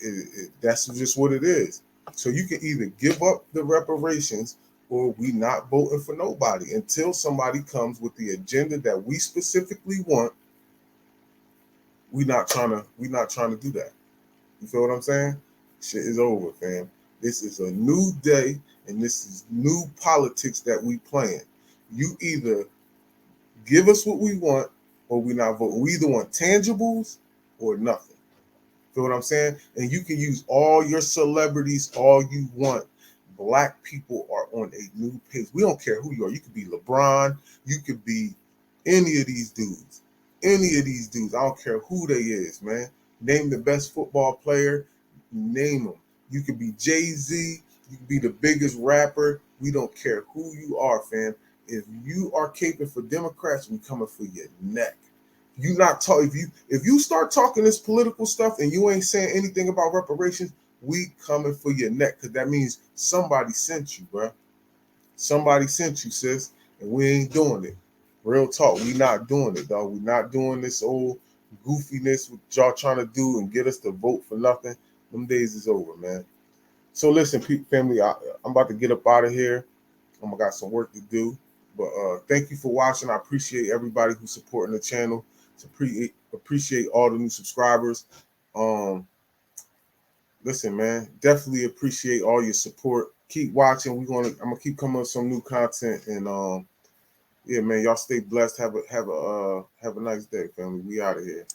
that's just what it is. So you can either give up the reparations or we not voting for nobody until somebody comes with the agenda that we specifically want. We not trying to do that. You feel what I'm saying? Shit is over, fam. This is a new day and this is new politics that we playing. You either give us what we want or we not voting. We either want tangibles or nothing. Feel what I'm saying? And you can use all your celebrities all you want. Black people are on a new page. We don't care who you are. You could be LeBron. You could be any of these dudes. Any of these dudes. I don't care who they is, man. Name the best football player. Name them. You could be Jay-Z. You could be the biggest rapper. We don't care who you are, fam. If you are caping for Democrats, we coming for your neck. You not talk if you start talking this political stuff and you ain't saying anything about reparations, we coming for your neck because that means somebody sent you, bro. Somebody sent you, sis, and we ain't doing it. Real talk, we not doing it, dog. We not doing this old goofiness what y'all trying to do and get us to vote for nothing. Them days is over, man. So listen, family, I'm about to get up out of here. I got some work to do. But thank you for watching. I appreciate everybody who's supporting the channel. Appreciate all the new subscribers. Listen, man, definitely appreciate all your support. Keep watching. I'm gonna keep coming with some new content, and yeah, man, y'all stay blessed. Have a nice day, family. We out of here.